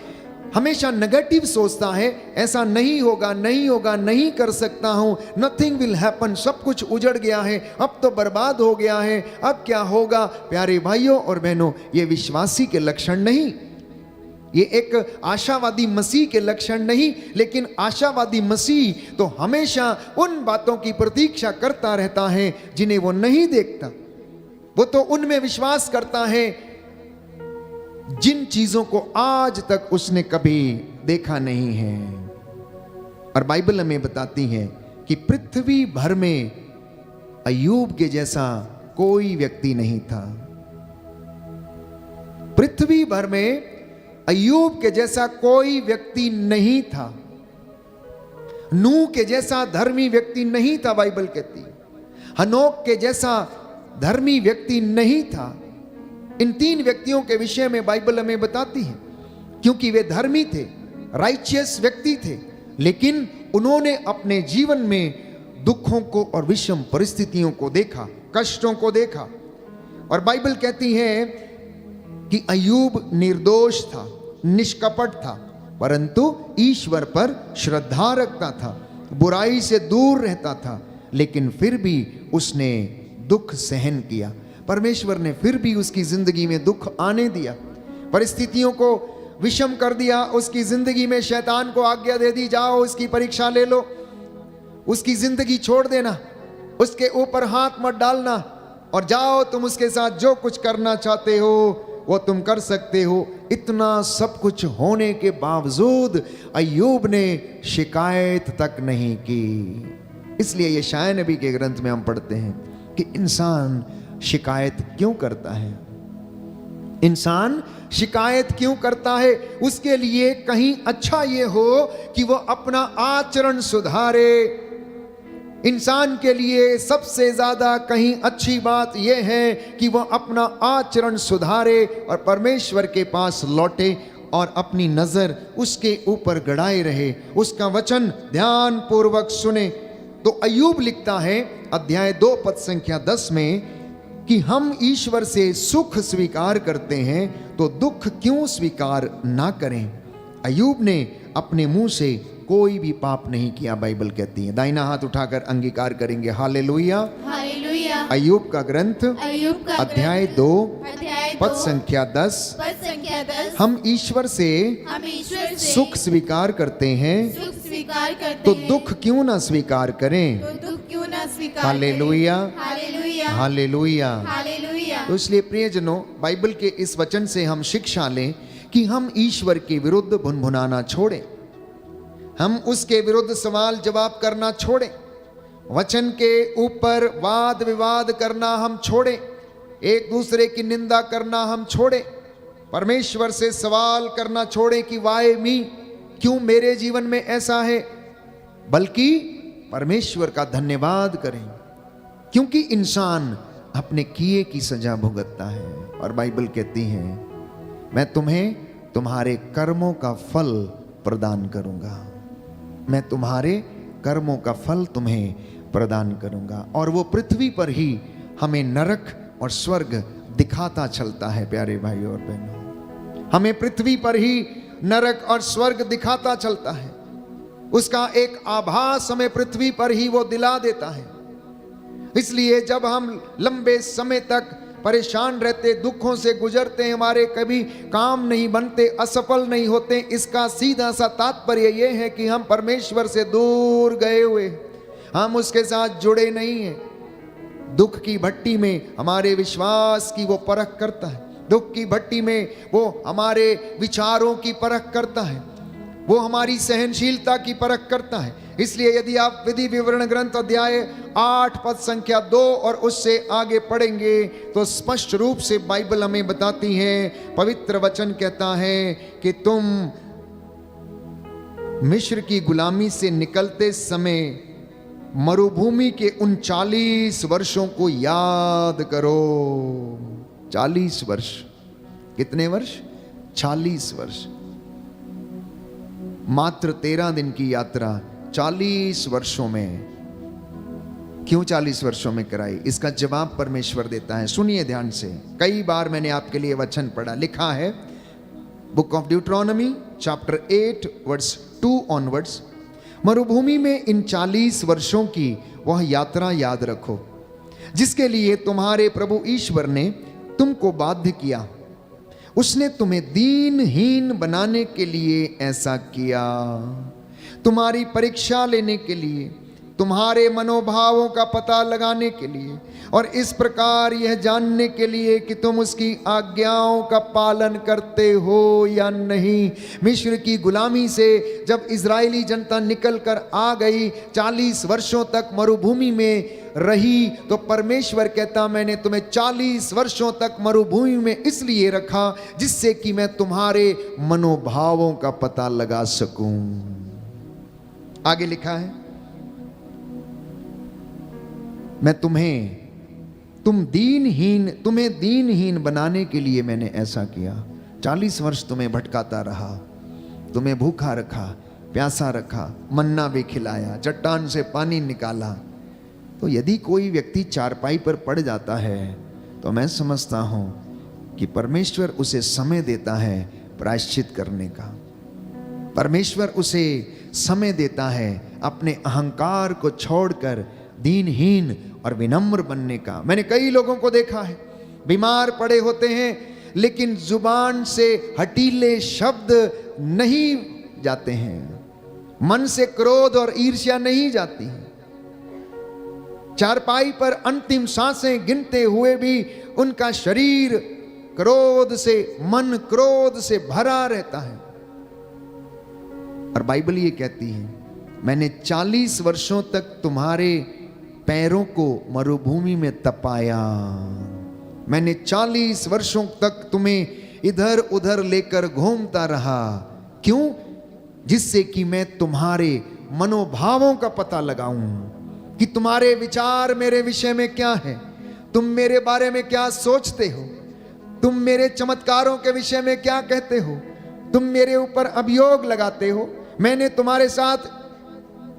हमेशा नेगेटिव सोचता है, ऐसा नहीं होगा, नहीं होगा, नहीं कर सकता हूं, नथिंग विल हैपन, सब कुछ उजड़ गया है, अब तो बर्बाद हो गया है, अब क्या होगा। प्यारे भाइयों और बहनों, ये विश्वासी के लक्षण नहीं, ये एक आशावादी मसीह के लक्षण नहीं। लेकिन आशावादी मसीह तो हमेशा उन बातों की प्रतीक्षा करता रहता है जिन्हें वो नहीं देखता। वो तो उनमें विश्वास करता है जिन चीजों को आज तक उसने कभी देखा नहीं है। और बाइबल हमें बताती है कि पृथ्वी भर में अय्यूब के जैसा कोई व्यक्ति नहीं था। पृथ्वी भर में अय्यूब के जैसा कोई व्यक्ति नहीं था। नूह के जैसा धर्मी व्यक्ति नहीं था, बाइबल कहती है। हनोक के जैसा धर्मी व्यक्ति नहीं था। इन तीन व्यक्तियों के विषय में बाइबल हमें बताती है, क्योंकि वे धर्मी थे, राइचियस व्यक्ति थे, लेकिन उन्होंने अपने जीवन में दुखों को और विषम परिस्थितियों को देखा, कष्टों को देखा। और बाइबल कहती है कि अय्यूब निर्दोष था, निष्कपट था, परंतु ईश्वर पर श्रद्धा रखता था, बुराई से दूर रहता था, लेकिन फिर भी उसने दुख सहन किया। परमेश्वर ने फिर भी उसकी जिंदगी में दुख आने दिया, परिस्थितियों को विषम कर दिया। उसकी जिंदगी में शैतान को आज्ञा दे दी, जाओ इसकी परीक्षा ले लो, उसकी जिंदगी छोड़ देना, उसके ऊपर हाथ मत डालना, और जाओ तुम उसके साथ जो कुछ करना चाहते हो वो तुम कर सकते हो। इतना सब कुछ होने के बावजूद अय्यूब ने शिकायत तक नहीं की। इसलिए ये शाया नबी के ग्रंथ में हम पढ़ते हैं कि इंसान शिकायत क्यों करता है। इंसान शिकायत क्यों करता है? उसके लिए कहीं अच्छा ये हो कि वो अपना आचरण सुधारे। इंसान के लिए सबसे ज्यादा कहीं अच्छी बात यह है कि वह अपना आचरण सुधारे और परमेश्वर के पास लौटे और अपनी नजर उसके ऊपर गड़ाए रहे, उसका वचन ध्यान पूर्वक सुने। तो अय्यूब लिखता है अध्याय 2 पद संख्या 10 में कि हम ईश्वर से सुख स्वीकार करते हैं तो दुख क्यों स्वीकार ना करें। अय्यूब ने अपने मुंह से कोई भी पाप नहीं किया, बाइबल कहती है। दाहिना हाथ उठाकर अंगीकार करेंगे, हालेलुया।
हालेलुया।
अय्यूब का ग्रंथ अध्याय 2 पद संख्या 10। हम ईश्वर से सुख स्वीकार करते हैं तो दुख क्यों ना स्वीकार करें। Hallelujah, hallelujah. तो इसलिए प्रियजनों, बाइबल के इस वचन से हम शिक्षा लें कि हम ईश्वर के विरुद्ध भुनभुनाना छोड़ें, हम उसके विरुद्ध सवाल जवाब करना छोड़ें, वचन के ऊपर वाद विवाद करना हम छोड़ें, एक दूसरे की निंदा करना हम छोड़ें, परमेश्वर से सवाल करना छोड़ें कि वाई मी, क्यों मेरे जीवन में ऐसा है, बल्कि परमेश्वर का धन्यवाद करें, क्योंकि इंसान अपने किए की सजा भुगतता है। और बाइबल कहती है मैं तुम्हें तुम्हारे कर्मों का फल प्रदान करूंगा, मैं तुम्हारे कर्मों का फल तुम्हें प्रदान करूंगा। और वो पृथ्वी पर ही हमें नरक और स्वर्ग दिखाता चलता है। प्यारे भाइयों और बहनों, हमें पृथ्वी पर ही नरक और स्वर्ग दिखाता चलता है, उसका एक आभास हमें पृथ्वी पर ही वो दिला देता है। इसलिए जब हम लंबे समय तक परेशान रहते, दुखों से गुजरते, हमारे कभी काम नहीं बनते, असफल नहीं होते, इसका सीधा सा तात्पर्य यह है कि हम परमेश्वर से दूर गए हुए, हम उसके साथ जुड़े नहीं हैं। दुख की भट्टी में हमारे विश्वास की वो परख करता है, दुख की भट्टी में वो हमारे विचारों की परख करता है, वो हमारी सहनशीलता की परख करता है। इसलिए यदि आप विधि विवरण ग्रंथ अध्याय 8 पद संख्या 2 और उससे आगे पढ़ेंगे तो स्पष्ट रूप से बाइबल हमें बताती है, पवित्र वचन कहता है कि तुम मिस्र की गुलामी से निकलते समय मरुभूमि के उन 40 वर्षों को याद करो। 40 वर्ष, कितने वर्ष? 40 वर्ष। मात्र 13 दिन की यात्रा 40 वर्षों में, क्यों 40 वर्षों में कराई? इसका जवाब परमेश्वर देता है। सुनिए ध्यान से। कई बार मैंने आपके लिए वचन पढ़ा, लिखा है book of Deuteronomy chapter 8 verse 2 onwards, मरुभूमि में इन 40 वर्षों की वह यात्रा याद रखो जिसके लिए तुम्हारे प्रभु ईश्वर ने तुमको बाध्य किया। उसने तुम्हें दीनहीन बनाने के लिए ऐसा किया, तुम्हारी परीक्षा लेने के लिए, तुम्हारे मनोभावों का पता लगाने के लिए, और इस प्रकार यह जानने के लिए कि तुम उसकी आज्ञाओं का पालन करते हो या नहीं। मिस्र की गुलामी से जब इजरायली जनता निकल कर आ गई, 40 वर्षों तक मरुभूमि में रही, तो परमेश्वर कहता मैंने तुम्हें 40 वर्षों तक मरुभूमि में इसलिए रखा जिससे कि मैं तुम्हारे मनोभावों का पता लगा सकूं। आगे लिखा है, मैं तुम्हें दीनहीन बनाने के लिए मैंने ऐसा किया। 40 वर्ष तुम्हें भटकाता रहा, तुम्हें भूखा रखा, प्यासा रखा, मन्ना भी खिलाया, चट्टान से पानी निकाला। तो यदि कोई व्यक्ति चारपाई पर पड़ जाता है तो मैं समझता हूं कि परमेश्वर उसे समय देता है प्रायश्चित करने का। परमेश्वर उसे समय देता है अपने अहंकार को छोड़कर दीनहीन और विनम्र बनने का। मैंने कई लोगों को देखा है, बीमार पड़े होते हैं लेकिन जुबान से हटीले शब्द नहीं जाते हैं, मन से क्रोध और ईर्ष्या नहीं जाती है। चारपाई पर अंतिम सांसें गिनते हुए भी उनका शरीर मन क्रोध से भरा रहता है। और बाइबल ये कहती है, मैंने 40 वर्षों तक तुम्हारे पैरों को मरुभूमि में तपाया, मैंने 40 वर्षों तक तुम्हें इधर उधर लेकर घूमता रहा। क्यों? जिससे कि मैं तुम्हारे मनोभावों का पता लगाऊं कि तुम्हारे विचार मेरे विषय में क्या है, तुम मेरे बारे में क्या सोचते हो, तुम मेरे चमत्कारों के विषय में क्या कहते हो, तुम मेरे ऊपर अभियोग लगाते हो। मैंने तुम्हारे साथ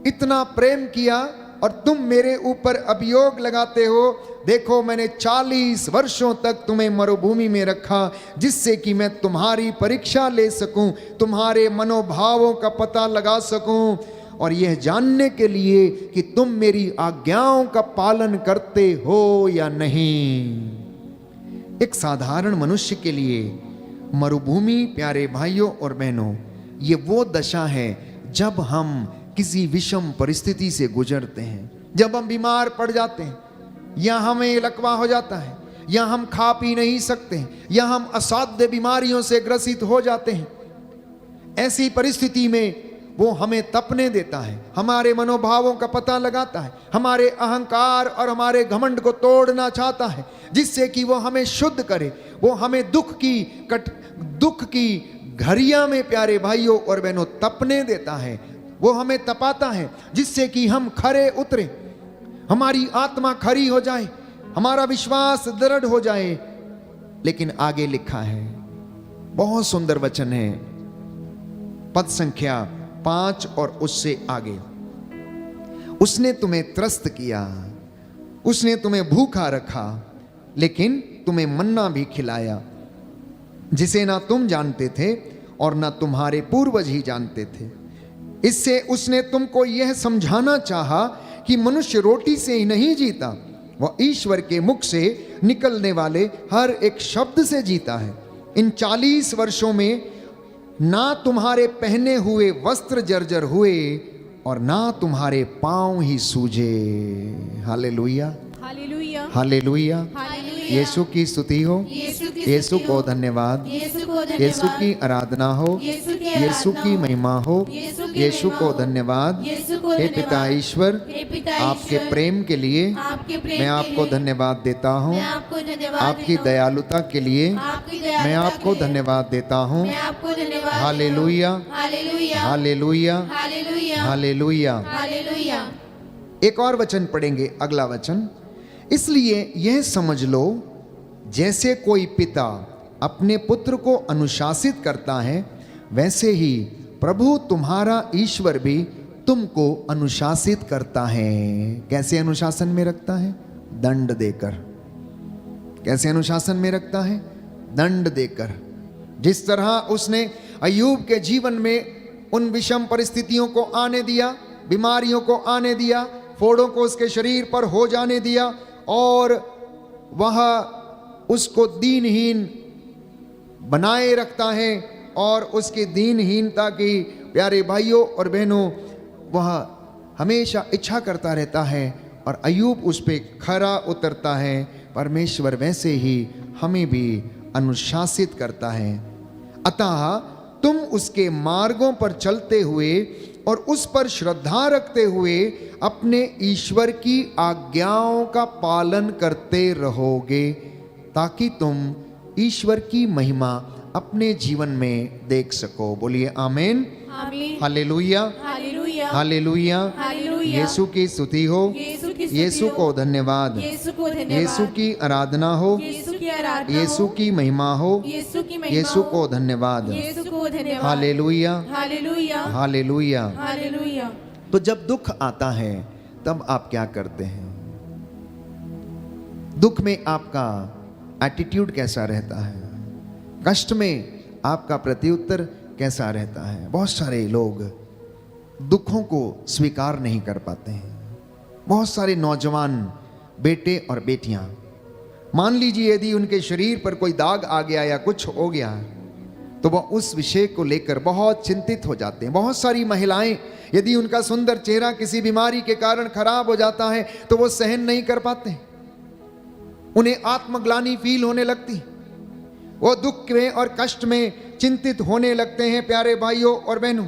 इतना प्रेम किया और तुम मेरे ऊपर अभियोग लगाते हो। देखो, मैंने 40 वर्षों तक तुम्हें मरुभूमि में रखा जिससे कि मैं तुम्हारी परीक्षा ले सकूं, तुम्हारे मनोभावों का पता लगा सकूं, और यह जानने के लिए कि तुम मेरी आज्ञाओं का पालन करते हो या नहीं। एक साधारण मनुष्य के लिए मरुभूमि, प्यारे भाइयों और बहनों, ये वो दशा है जब हम किसी विषम परिस्थिति से गुजरते हैं, जब हम बीमार पड़ जाते हैं, या हमें लकवा हो जाता है, या हम खा पी नहीं सकते, या हम असाध्य बीमारियों से ग्रसित हो जाते हैं। ऐसी परिस्थिति में वो हमें तपने देता है, हमारे मनोभावों का पता लगाता है, हमारे अहंकार और हमारे घमंड को तोड़ना चाहता है, जिससे कि वो हमें शुद्ध करे। वो हमें दुख की घड़ियां में, प्यारे भाइयों और बहनों, तपने देता है। वो हमें तपाता है जिससे कि हम खरे उतरे, हमारी आत्मा खरी हो जाए, हमारा विश्वास दृढ़ हो जाए। लेकिन आगे लिखा है, बहुत सुंदर वचन है, पद संख्या 5 और उससे आगे, उसने तुम्हें त्रस्त किया, उसने तुम्हें भूखा रखा, लेकिन तुम्हें मन्ना भी खिलाया जिसे ना तुम जानते थे और ना तुम्हारे पूर्वज ही जानते थे। इससे उसने तुमको यह समझाना चाहा कि मनुष्य रोटी से ही नहीं जीता, वह ईश्वर के मुख से निकलने वाले हर एक शब्द से जीता है। इन 40 वर्षों में ना तुम्हारे पहने हुए वस्त्र जर्जर हुए और ना तुम्हारे पांव ही सूजे। Hallelujah,
hallelujah,
hallelujah.
Hallelujah.
Yeshu की स्तुति हो, यीशु को धन्यवाद, यीशु की आराधना हो, यीशु की महिमा हो, यीशु को धन्यवाद। हे पिता ईश्वर, आपके प्रेम के लिए मैं आपको धन्यवाद देता हूँ, आपकी दयालुता के लिए मैं आपको धन्यवाद देता हूँ। Hallelujah, hallelujah, hallelujah. एक और वचन पढ़ेंगे, अगला वचन। इसलिए यह समझ लो, जैसे कोई पिता अपने पुत्र को अनुशासित करता है, वैसे ही प्रभु तुम्हारा ईश्वर भी तुमको अनुशासित करता है। कैसे अनुशासन में रखता है? दंड देकर। कैसे अनुशासन में रखता है? दंड देकर। जिस तरह उसने अय्यूब के जीवन में उन विषम परिस्थितियों को आने दिया, बीमारियों को आने दिया, फोड़ों को उसके शरीर पर हो जाने दिया और वह उसको दीनहीन बनाए रखता है और उसकी दीनहीनता की प्यारे भाइयों और बहनों वह हमेशा इच्छा करता रहता है और अय्यूब उस पे खरा उतरता है। परमेश्वर वैसे ही हमें भी अनुशासित करता है। अतः तुम उसके मार्गों पर चलते हुए और उस पर श्रद्धा रखते हुए अपने ईश्वर की आज्ञाओं का पालन करते रहोगे ताकि तुम ईश्वर की महिमा अपने जीवन में देख सको। बोलिए आमीन,
आमीन,
hallelujah,
hallelujah,
hallelujah.
Hallelujah.
Yeshu की स्तुति हो,
यीशु की स्तुति
यीशु
हो,
को धन्यवाद,
यीशु को धन्यवाद,
यीशु की आराधना हो,
यीशु की आराधना
यीशु
हो,
की महिमा हो,
यीशु की महिमा
यीशु
हो,
को धन्यवाद।
यीशु को धन्यवाद,
हालेलुया,
हालेलुया,
हालेलुया।
हालेलुया।
तो जब दुख आता है तब आप क्या करते हैं? दुख में आपका एटीट्यूड कैसा रहता है? कष्ट में आपका प्रत्युत्तर कैसा रहता है? बहुत सारे लोग दुखों को स्वीकार नहीं कर पाते हैं। बहुत सारे नौजवान बेटे और बेटियां, मान लीजिए यदि उनके शरीर पर कोई दाग आ गया या कुछ हो गया तो वह उस विषय को लेकर बहुत चिंतित हो जाते हैं। बहुत सारी महिलाएं यदि उनका सुंदर चेहरा किसी बीमारी के कारण खराब हो जाता है तो वो सहन नहीं कर पाते, उन्हें आत्मग्लानि फील होने लगती, वो दुख में और कष्ट में चिंतित होने लगते हैं प्यारे भाइयों और बहनों।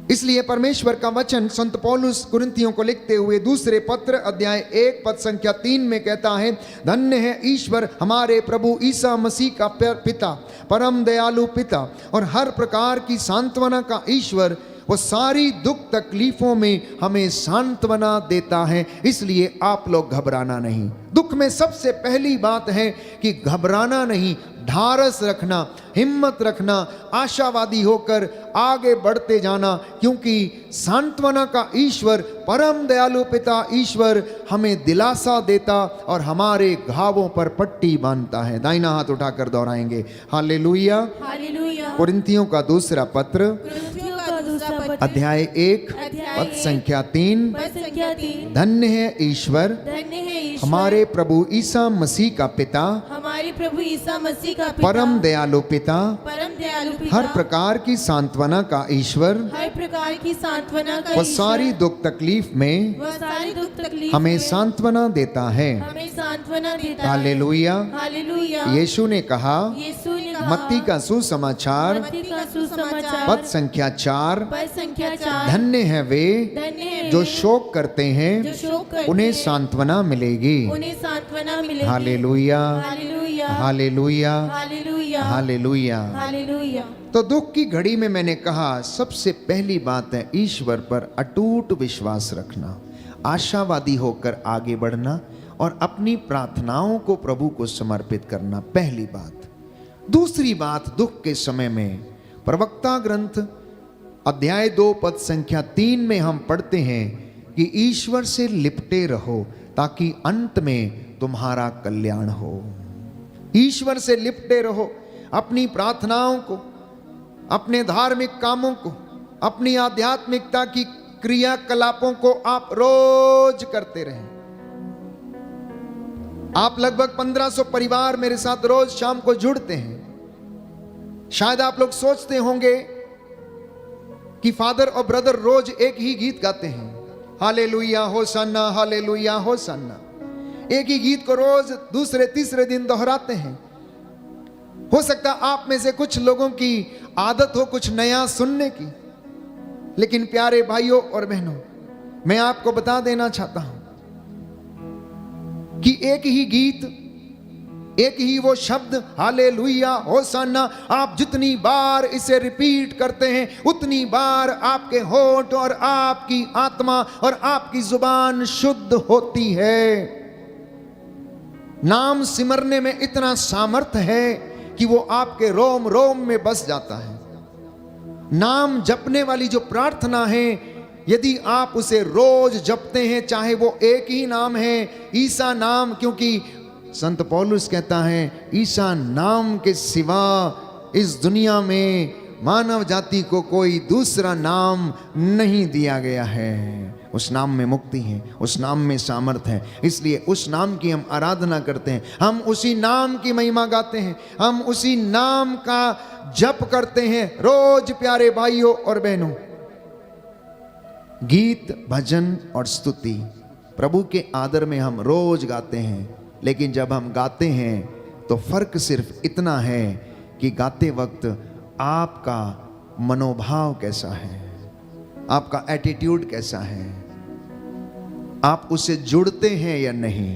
इसलिए परमेश्वर का वचन संत पौलुस कुरिन्थियों को लिखते हुए दूसरे पत्र अध्याय 1 पद संख्या 3 में कहता है, धन्य है ईश्वर हमारे प्रभु ईसा मसीह का पिता, परम दयालु पिता और हर प्रकार की सांत्वना का ईश्वर। वो सारी दुख तकलीफों में हमें सांत्वना देता है, इसलिए आप लोग घबराना नहीं। दुख में सबसे पहली बात है कि घबराना नहीं, ढारस रखना, हिम्मत रखना, आशावादी होकर आगे बढ़ते जाना, क्योंकि सांत्वना का ईश्वर परम दयालु पिता ईश्वर हमें दिलासा देता और हमारे घावों पर पट्टी बांधता है। दाहिना हाथ उठाकर दोहराएंगे हालेलुया।
हालेलुया।
कुरिन्थियों का दूसरा पत्र
कुरिन्थियों का दूसरा पत्र
अध्याय 1 पद संख्या 3,
पद संख्या 3,
धन्य है ईश्वर
धन्य है ईश्वर
हमारे प्रभु ईसा मसीह का पिता,
हमारे प्रभु ईसा मसीह का पिता,
परम दयालु पिता,
परम दयालु पिता,
हर प्रकार की सांत्वना का ईश्वर।
हर प्रकार की सांत्वना का
वह
ईश्वर,
सारी दुख तकलीफ में
वह सारी दुख तकलीफ
हमें
में
सांत्वना देता है।
हमें सांत्वना देता है।
हालेलुया।
हालेलुया।
यीशु ने कहा,
यीशु ने कहा,
मत्ती का सुसमाचार
मत्ती का सुसमाचार
पद संख्या 4,
पद संख्या 4,
धन्य है वे
धन्य है
जो
वे
शोक करते
जो
हैं,
शोक करते
उन्हें
हैं,
सांत्वना मिलेगी।
उन्हें सांत्वना मिलेगी।
Hallelujah,
hallelujah,
hallelujah,
hallelujah,
hallelujah.
Hallelujah.
तो दुख की घड़ी में मैंने कहा सबसे पहली बात है ईश्वर पर अटूट विश्वास रखना, आशावादी होकर आगे बढ़ना और अपनी प्रार्थनाओं को प्रभु को समर्पित करना, पहली बात। दूसरी बात, दुख के समय में प्रवक्ता ग्रंथ अध्याय 2 पद संख्या 3 में हम पढ़ते हैं कि ईश्वर से लिपटे रहो ताकि अंत में तुम्हारा कल्याण हो। ईश्वर से लिपटे रहो, अपनी प्रार्थनाओं को, अपने धार्मिक कामों को, अपनी आध्यात्मिकता की क्रियाकलापों को आप रोज करते रहें। आप लगभग 1500 परिवार मेरे साथ रोज शाम को जुड़ते हैं। शायद आप लोग सोचते होंगे कि फादर और ब्रदर रोज एक ही गीत गाते हैं, हालेलुया होसन्ना, हालेलुया होसन्ना। एक ही गीत को रोज दूसरे तीसरे दिन दोहराते हैं। हो सकता आप में से कुछ लोगों की आदत हो कुछ नया सुनने की, लेकिन प्यारे भाइयों और बहनों, मैं आपको बता देना चाहता हूं कि एक ही गीत, एक ही वो शब्द हालेलुया होसन्ना, आप जितनी बार इसे रिपीट करते हैं उतनी बार आपके होंठ और आपकी आत्मा और आपकी जुबान शुद्ध होती है। नाम सिमरने में इतना सामर्थ्य है कि वो आपके रोम रोम में बस जाता है। नाम जपने वाली जो प्रार्थना है, यदि आप उसे रोज जपते हैं, चाहे वो एक ही नाम है, ईसा नाम, क्योंकि संत पौलुस कहता है ईसा नाम के सिवा इस दुनिया में मानव जाति को कोई दूसरा नाम नहीं दिया गया है। उस नाम में मुक्ति है, उस नाम में सामर्थ्य है, इसलिए उस नाम की हम आराधना करते हैं। हम उसी नाम की महिमा गाते हैं, हम उसी नाम का जप करते हैं रोज। प्यारे भाइयों और बहनों, गीत, भजन और स्तुति प्रभु के आदर में हम रोज गाते हैं, लेकिन जब हम गाते हैं तो फर्क सिर्फ इतना है कि गाते वक्त आपका मनोभाव कैसा है, आपका एटीट्यूड कैसा है, आप उससे जुड़ते हैं या नहीं,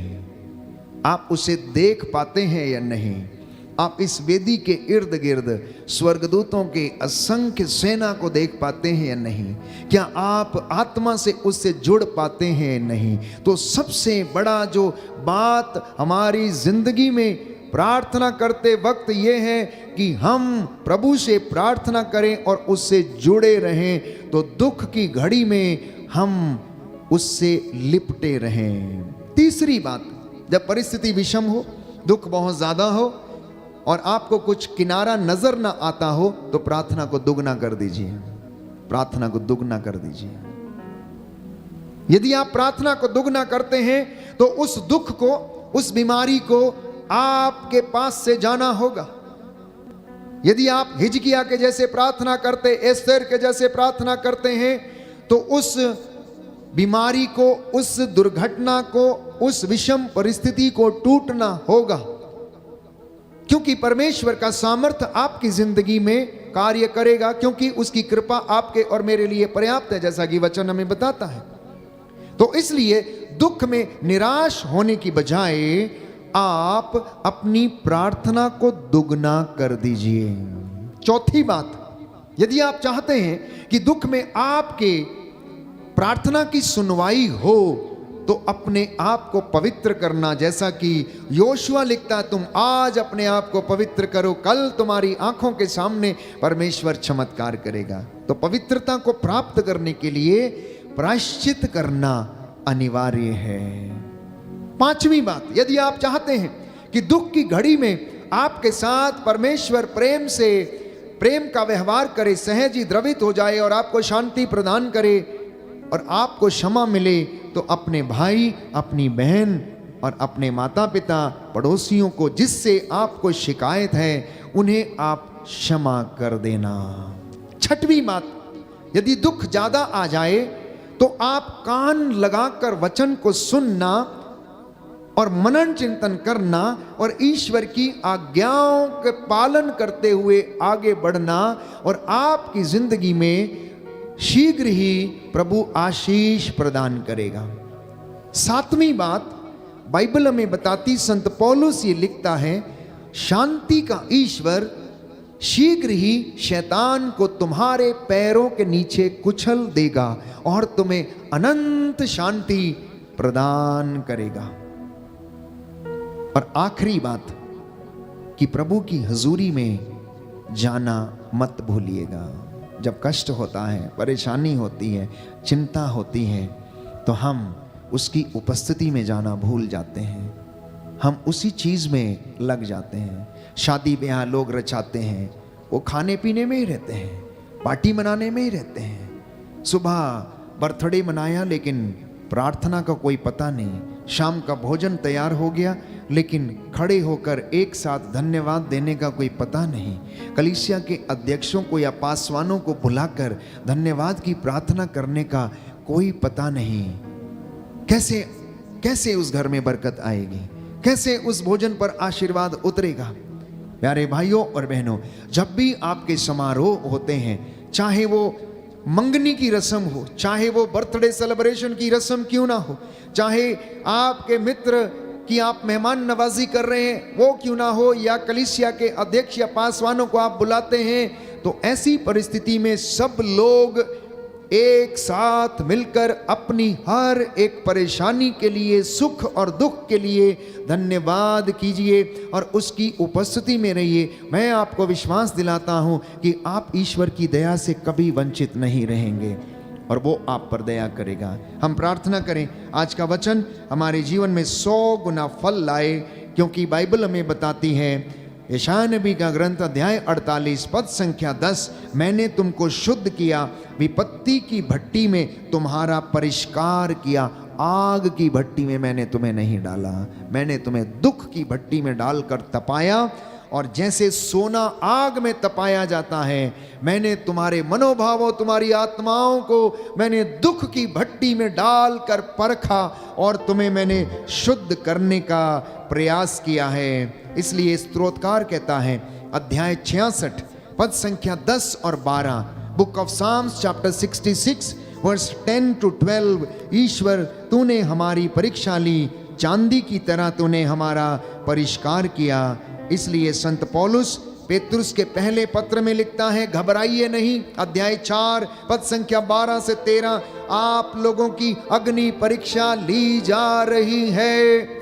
आप उसे देख पाते हैं या नहीं, आप इस वेदी के इर्द गिर्द स्वर्गदूतों के असंख्य सेना को देख पाते हैं या नहीं, क्या आप आत्मा से उससे जुड़ पाते हैं या नहीं। तो सबसे बड़ा जो बात हमारी जिंदगी में प्रार्थना करते वक्त ये है कि हम प्रभु से प्रार्थना करें और उससे जुड़े रहें, तो दुख की घड़ी में हम उससे लिपटे रहें। तीसरी बात, जब परिस्थिति विषम हो, दुख बहुत ज्यादा हो और आपको कुछ किनारा नजर ना आता हो, तो प्रार्थना को दुगना कर दीजिए, प्रार्थना को दुगना कर दीजिए। यदि आप प्रार्थना को दुगना करते हैं तो उस दुख को, उस बीमारी को आपके पास से जाना होगा। यदि आप हिजकिया के जैसे प्रार्थना करते, एस्तेर के जैसे प्रार्थना करते हैं, तो उस बीमारी को, उस दुर्घटना को, उस विषम परिस्थिति को टूटना होगा, क्योंकि परमेश्वर का सामर्थ्य आपकी जिंदगी में कार्य करेगा, क्योंकि उसकी कृपा आपके और मेरे लिए पर्याप्त है, जैसा कि वचन हमें बताता है। तो इसलिए दुख में निराश होने की बजाय आप अपनी प्रार्थना को दुगना कर दीजिए। चौथी बात, यदि आप चाहते हैं कि दुख में आपके प्रार्थना की सुनवाई हो, तो अपने आप को पवित्र करना, जैसा कि योशुआ लिखता है, तुम आज अपने आप को पवित्र करो, कल तुम्हारी आंखों के सामने परमेश्वर चमत्कार करेगा। तो पवित्रता को प्राप्त करने के लिए प्रायश्चित करना अनिवार्य है। पांचवी बात, यदि आप चाहते हैं कि दुख की घड़ी में आपके साथ परमेश्वर प्रेम का व्यवहार करे, सहज ही द्रवित हो जाए और आपको शांति प्रदान करे और आपको क्षमा मिले, तो अपने भाई, अपनी बहन और अपने माता पिता, पड़ोसियों को जिससे आपको शिकायत है, उन्हें आप क्षमा कर देना। छठवीं बात, यदि दुख ज्यादा आ जाए तो आप कान लगाकर वचन को सुनना और मनन चिंतन करना और ईश्वर की आज्ञाओं के पालन करते हुए आगे बढ़ना, और आपकी जिंदगी में शीघ्र ही प्रभु आशीष प्रदान करेगा। सातवीं बात, बाइबल हमें बताती, संत पौलुस ये लिखता है, शांति का ईश्वर शीघ्र ही शैतान को तुम्हारे पैरों के नीचे कुचल देगा और तुम्हें अनंत शांति प्रदान करेगा। और आखिरी बात कि प्रभु की हजूरी में जाना मत भूलिएगा। जब कष्ट होता है, परेशानी होती है, चिंता होती है, तो हम उसकी उपस्थिति में जाना भूल जाते हैं। हम उसी चीज़ में लग जाते हैं। शादी ब्याह लोग रचाते हैं, वो खाने पीने में ही रहते हैं, पार्टी मनाने में ही रहते हैं। सुबह बर्थडे मनाया लेकिन प्रार्थना का कोई पता नहीं, शाम का भोजन तैयार हो गया लेकिन खड़े होकर एक साथ धन्यवाद देने का कोई पता नहीं। कलीसिया के अध्यक्षों को या पासवानों को बुलाकर धन्यवाद की प्रार्थना करने का कोई पता नहीं। कैसे उस घर में बरकत आएगी, कैसे उस भोजन पर आशीर्वाद उतरेगा। प्यारे भाइयों और बहनों, जब भी आपके समारोह होते हैं, चाहे वो मंगनी की रस्म हो, चाहे वो बर्थडे सेलिब्रेशन की रस्म क्यों ना हो, चाहे आपके मित्र कि आप मेहमान नवाजी कर रहे हैं वो क्यों ना हो, या कलीसिया के अध्यक्ष या पासवानों को आप बुलाते हैं, तो ऐसी परिस्थिति में सब लोग एक साथ मिलकर अपनी हर एक परेशानी के लिए, सुख और दुख के लिए धन्यवाद कीजिए और उसकी उपस्थिति में रहिए। मैं आपको विश्वास दिलाता हूं कि आप ईश्वर की दया से कभी वंचित नहीं रहेंगे और वो आप पर दया करेगा। हम प्रार्थना करें आज का वचन हमारे जीवन में 100 गुना फल लाए, क्योंकि बाइबल हमें बताती है यशायाह नबी का ग्रंथ अध्याय 48 पद संख्या 10, मैंने तुमको शुद्ध किया, विपत्ति की भट्टी में तुम्हारा परिष्कार किया, आग की भट्टी में मैंने तुम्हें नहीं डाला, मैंने तुम्हें दुख की भट्टी में डालकर तपाया। और जैसे सोना आग में तपाया जाता है, मैंने तुम्हारे मनोभावों, तुम्हारी आत्माओं को मैंने दुख की भट्टी में डालकर परखा और तुम्हें मैंने शुद्ध करने का प्रयास किया है। इसलिए स्तोत्रकार कहता है अध्याय 66 पद संख्या 10 और 12, book of Psalms chapter 66 verse 10 to 12, ईश्वर तूने हमारी परीक्षा ली, चांदी की तरह तूने हमारा परिष्कार किया। इसलिए संत पौलुस पेतरुस के पहले पत्र में लिखता है, घबराइए नहीं, अध्याय 4 पद संख्या 12 से 13, आप लोगों की अग्नि परीक्षा ली जा रही है।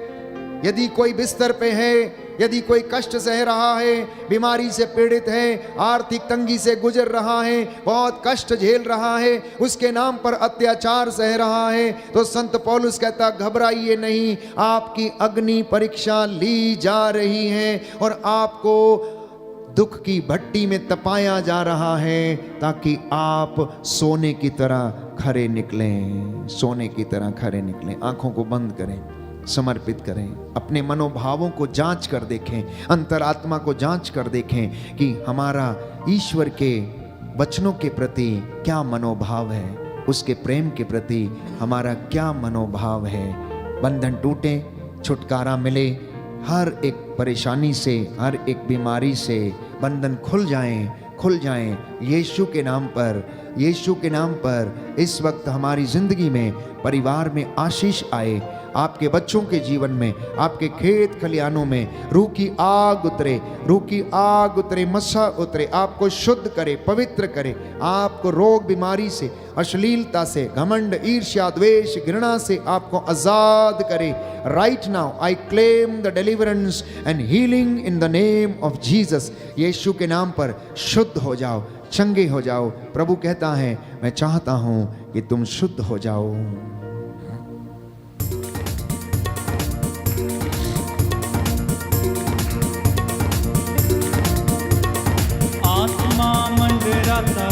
यदि कोई बिस्तर पे है, यदि कोई कष्ट सह रहा है, बीमारी से पीड़ित है, आर्थिक तंगी से गुजर रहा है, बहुत कष्ट झेल रहा है, उसके नाम पर अत्याचार सह रहा है, तो संत पौलुस कहता घबराइए नहीं, आपकी अग्नि परीक्षा ली जा रही है और आपको दुख की भट्टी में तपाया जा रहा है ताकि आप सोने की तरह खरे निकलें, सोने की तरह खरे निकलें। आंखों को बंद करें, समर्पित करें, अपने मनोभावों को जांच कर देखें, अंतरात्मा को जांच कर देखें कि हमारा ईश्वर के वचनों के प्रति क्या मनोभाव है, उसके प्रेम के प्रति हमारा क्या मनोभाव है। बंधन टूटे, छुटकारा मिले, हर एक परेशानी से, हर एक बीमारी से बंधन खुल जाएं यीशु के नाम पर। यीशु के नाम पर इस वक्त हमारी जिंदगी में, परिवार में आशीष आए, आपके बच्चों के जीवन में, आपके खेत खलियानों में रूह की आग उतरे, रूह की आग उतरे, मसा उतरे, आपको शुद्ध करे, पवित्र करे, आपको रोग बीमारी से, अश्लीलता से, घमंड, ईर्ष्या, द्वेष, घृणा से आपको आजाद करे। Right now I claim the deliverance and healing in the name of Jesus. Yeshu के नाम पर शुद्ध हो जाओ, चंगे हो जाओ। प्रभु कहता है मैं चाहता हूं कि तुम शुद्ध हो जाओ।
आत्मा मंडराता,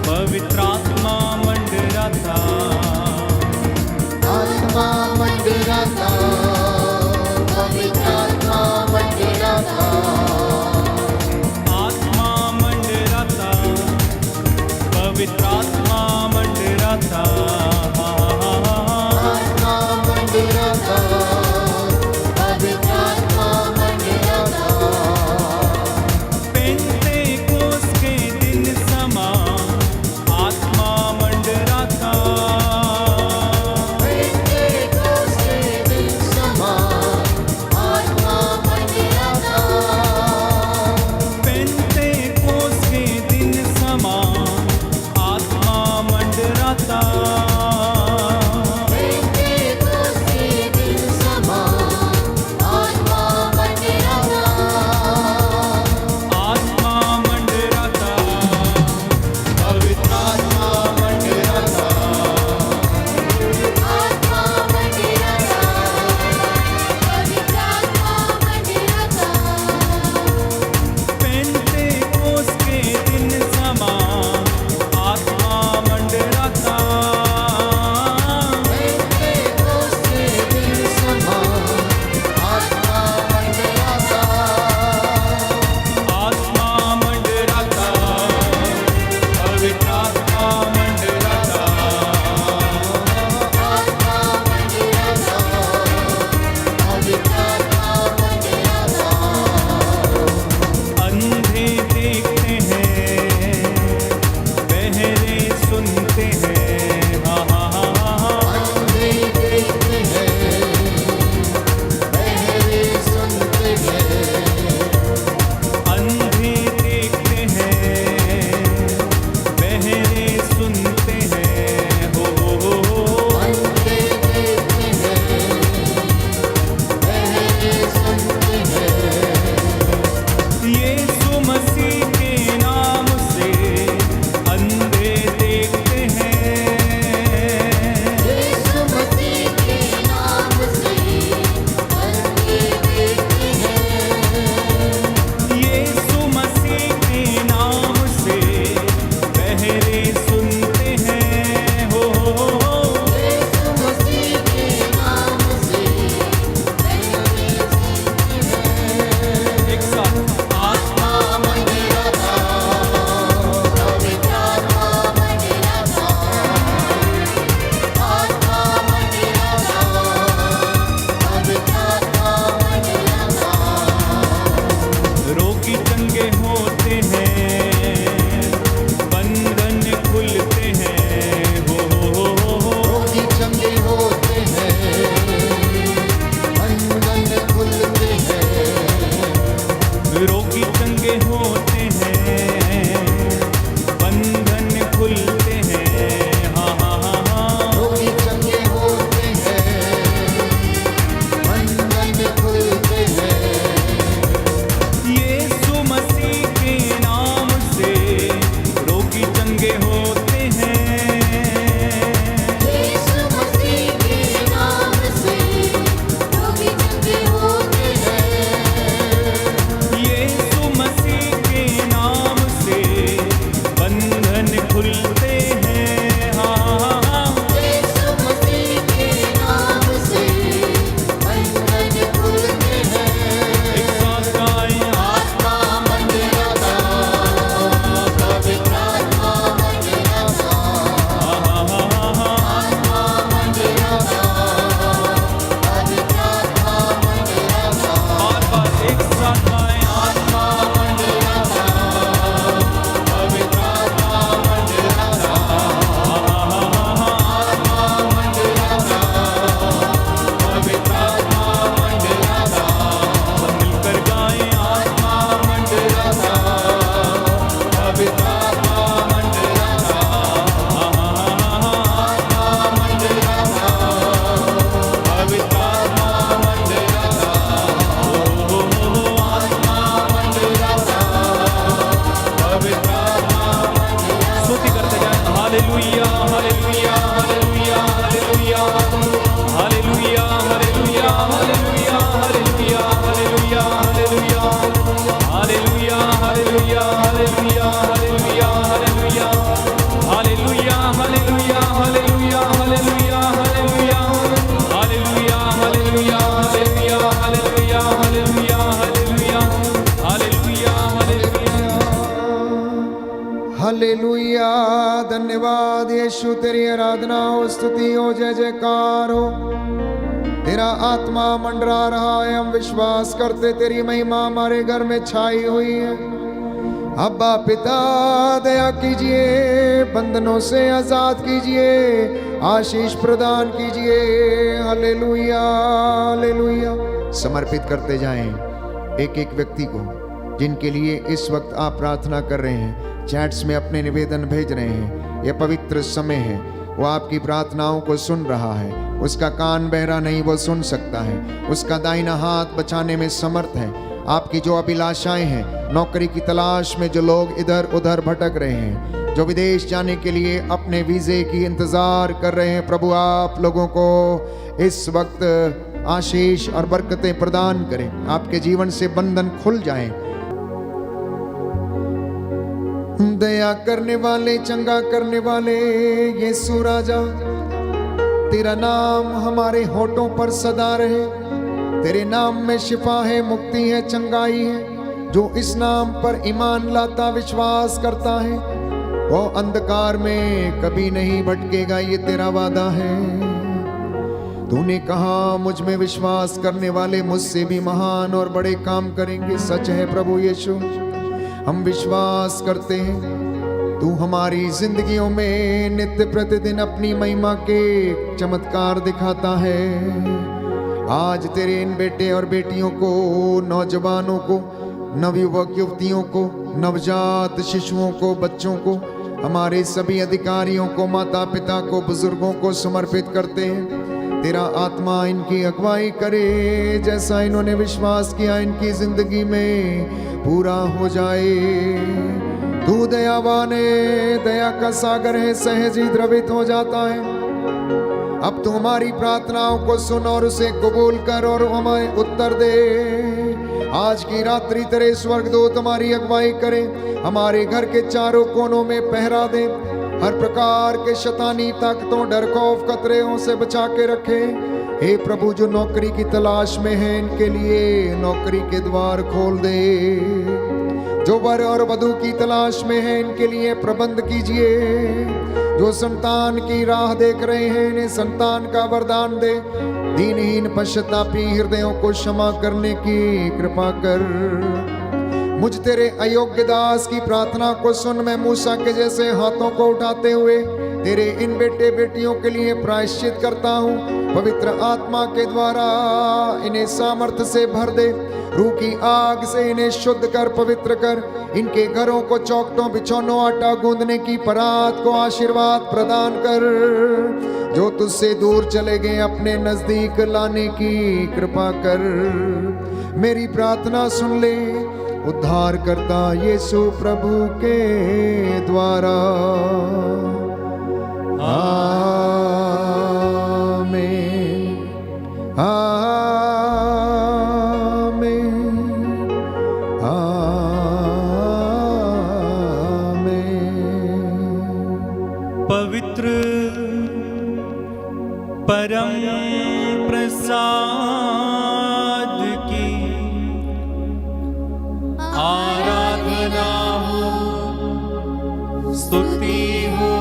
पवित्र आत्मा मंडराता,
आत्मा मंडराता, पवित्र आत्मा मंडराता,
आत्मा मंडराता, पवित्र आत्मा मंडराता,
आत्मा मंडराता, पवित्र आत्मा मंडराता।
पेंतेकोस्त के दिन समा आत्मा
हालेलुया। धन्यवाद यीशु, तेरी आराधना हो, स्तुति हो, जय जयकार हो। तेरा आत्मा मंडरा रहा है, हम विश्वास करते तेरी महिमा हमारे घर में छाई हुई है। अब्बा पिता दया कीजिए, बंधनों से आजाद कीजिए, आशीष प्रदान कीजिए। Hallelujah hallelujah. समर्पित करते जाएं एक एक व्यक्ति को जिनके लिए इस वक्त आप प्रार्थना कर रहे हैं, चैट्स में अपने निवेदन भेज रहे हैं। यह पवित्र समय है, वो आपकी प्रार्थनाओं को सुन रहा है। उसका कान बहरा नहीं, वो सुन सकता है। उसका दाहिना हाथ बचाने में समर्थ है। आपकी जो अभिलाषाएं हैं, नौकरी की तलाश में जो लोग इधर उधर भटक रहे हैं, जो विदेश जाने के लिए अपने वीजे की इंतजार कर रहे हैं, प्रभु आप लोगों को इस वक्त आशीष और बरकतें प्रदान करें। आपके जीवन से बंधन खुल जाएं। दया करने वाले, चंगा करने वाले यीशु राजा, तेरा नाम हमारे होठों पर सदा रहे। तेरे नाम में शिफा है, मुक्ति है, चंगाई है। जो इस नाम पर ईमान लाता, विश्वास करता है, वो अंधकार में कभी नहीं भटकेगा। ये तेरा वादा है। तूने कहा मुझ में विश्वास करने वाले मुझसे भी महान और बड़े काम करेंगे। सच है प्रभु यीशु, हम विश्वास करते हैं। तू हमारी जिंदगियों में नित्य प्रतिदिन अपनी महिमा के चमत्कार दिखाता है। आज तेरे इन बेटे और बेटियों को, नौजवानों को, नवयुवक युवतियों को, नवजात शिशुओं को, बच्चों को, हमारे सभी अधिकारियों को, माता पिता को, बुजुर्गों को समर्पित करते हैं। तेरा आत्मा इनकी अगुवाई करे। जैसा इन्होंने विश्वास किया इनकी जिंदगी में पूरा हो जाए। तू दयावान है, दया का सागर है, सहज ही द्रवित हो जाता है। अब तू हमारी प्रार्थनाओं को सुन और उसे कबूल कर और हमें उत्तर दे। आज की रात्रि तेरे स्वर्गदूत हमारी अगुवाई करे, हमारे घर के चारों कोनों में पहरा दे, हर प्रकार के शैतानी ताकतों, डर खौफ खतरों से बचा के रखे। हे प्रभु, जो नौकरी की तलाश में है इनके लिए नौकरी के द्वार खोल दे। जो वर और वधू की तलाश में है इनके लिए प्रबंध कीजिए। जो संतान की राह देख रहे हैं इन्हें संतान का वरदान दे। दीनहीन पश्चातापी हृदयों को क्षमा करने की कृपा कर। मुझ तेरे अयोग्य दास की प्रार्थना को सुन। मैं मूसा के जैसे हाथों को उठाते हुए तेरे इन बेटे बेटियों के लिए प्रायश्चित करता हूँ। पवित्र आत्मा के द्वारा इन्हें सामर्थ्य से भर दे। रूह की आग से इन्हें शुद्ध कर, पवित्र कर। इनके घरों को चौखटों, बिछौनों, आटा गूंदने की परात को आशीर्वाद प्रदान कर। जो तुझसे दूर चले गए अपने नजदीक लाने की कृपा कर। मेरी प्रार्थना सुन ले उद्धार करता यीशु प्रभु के द्वारा। आमीन आमीन आमीन।
पवित्र परम प्रसाद की आराधना हो, स्तुति हो,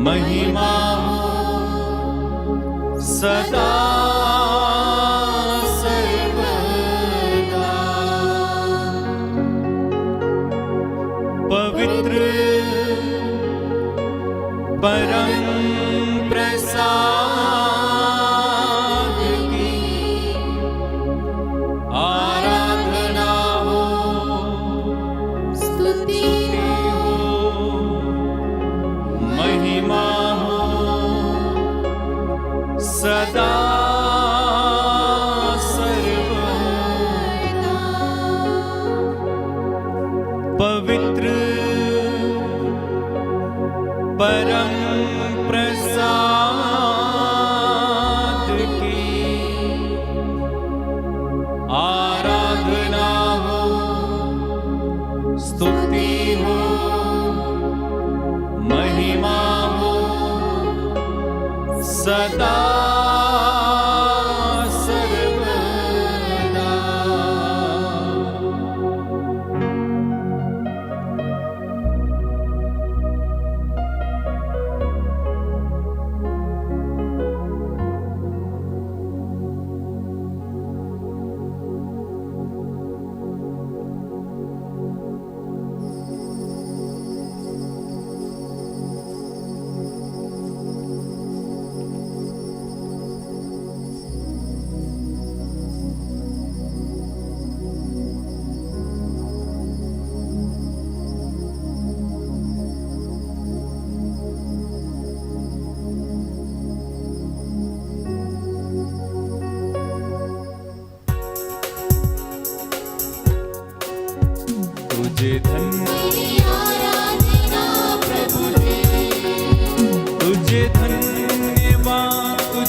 महिमा हो सदा सर्वदा। पवित्र परम प्रसाद की आराधना हो,
स्तुति
हो, महिमा हो सदा सर्वदा। पवित्र परम प्रसाद की आराधना हो, स्तुति हो, महिमा हो सदा सर्वदा।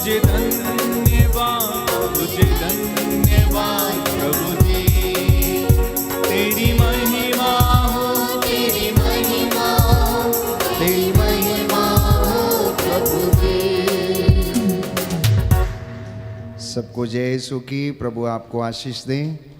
तुझे धन्यवाद, तुझे धन्यवाद प्रभु जी। तेरी महिमा हो,
तेरी महिमा हो, तेरी महिमा हो प्रभु जी।
सबको जय यीशु की। प्रभु आपको आशीष दें।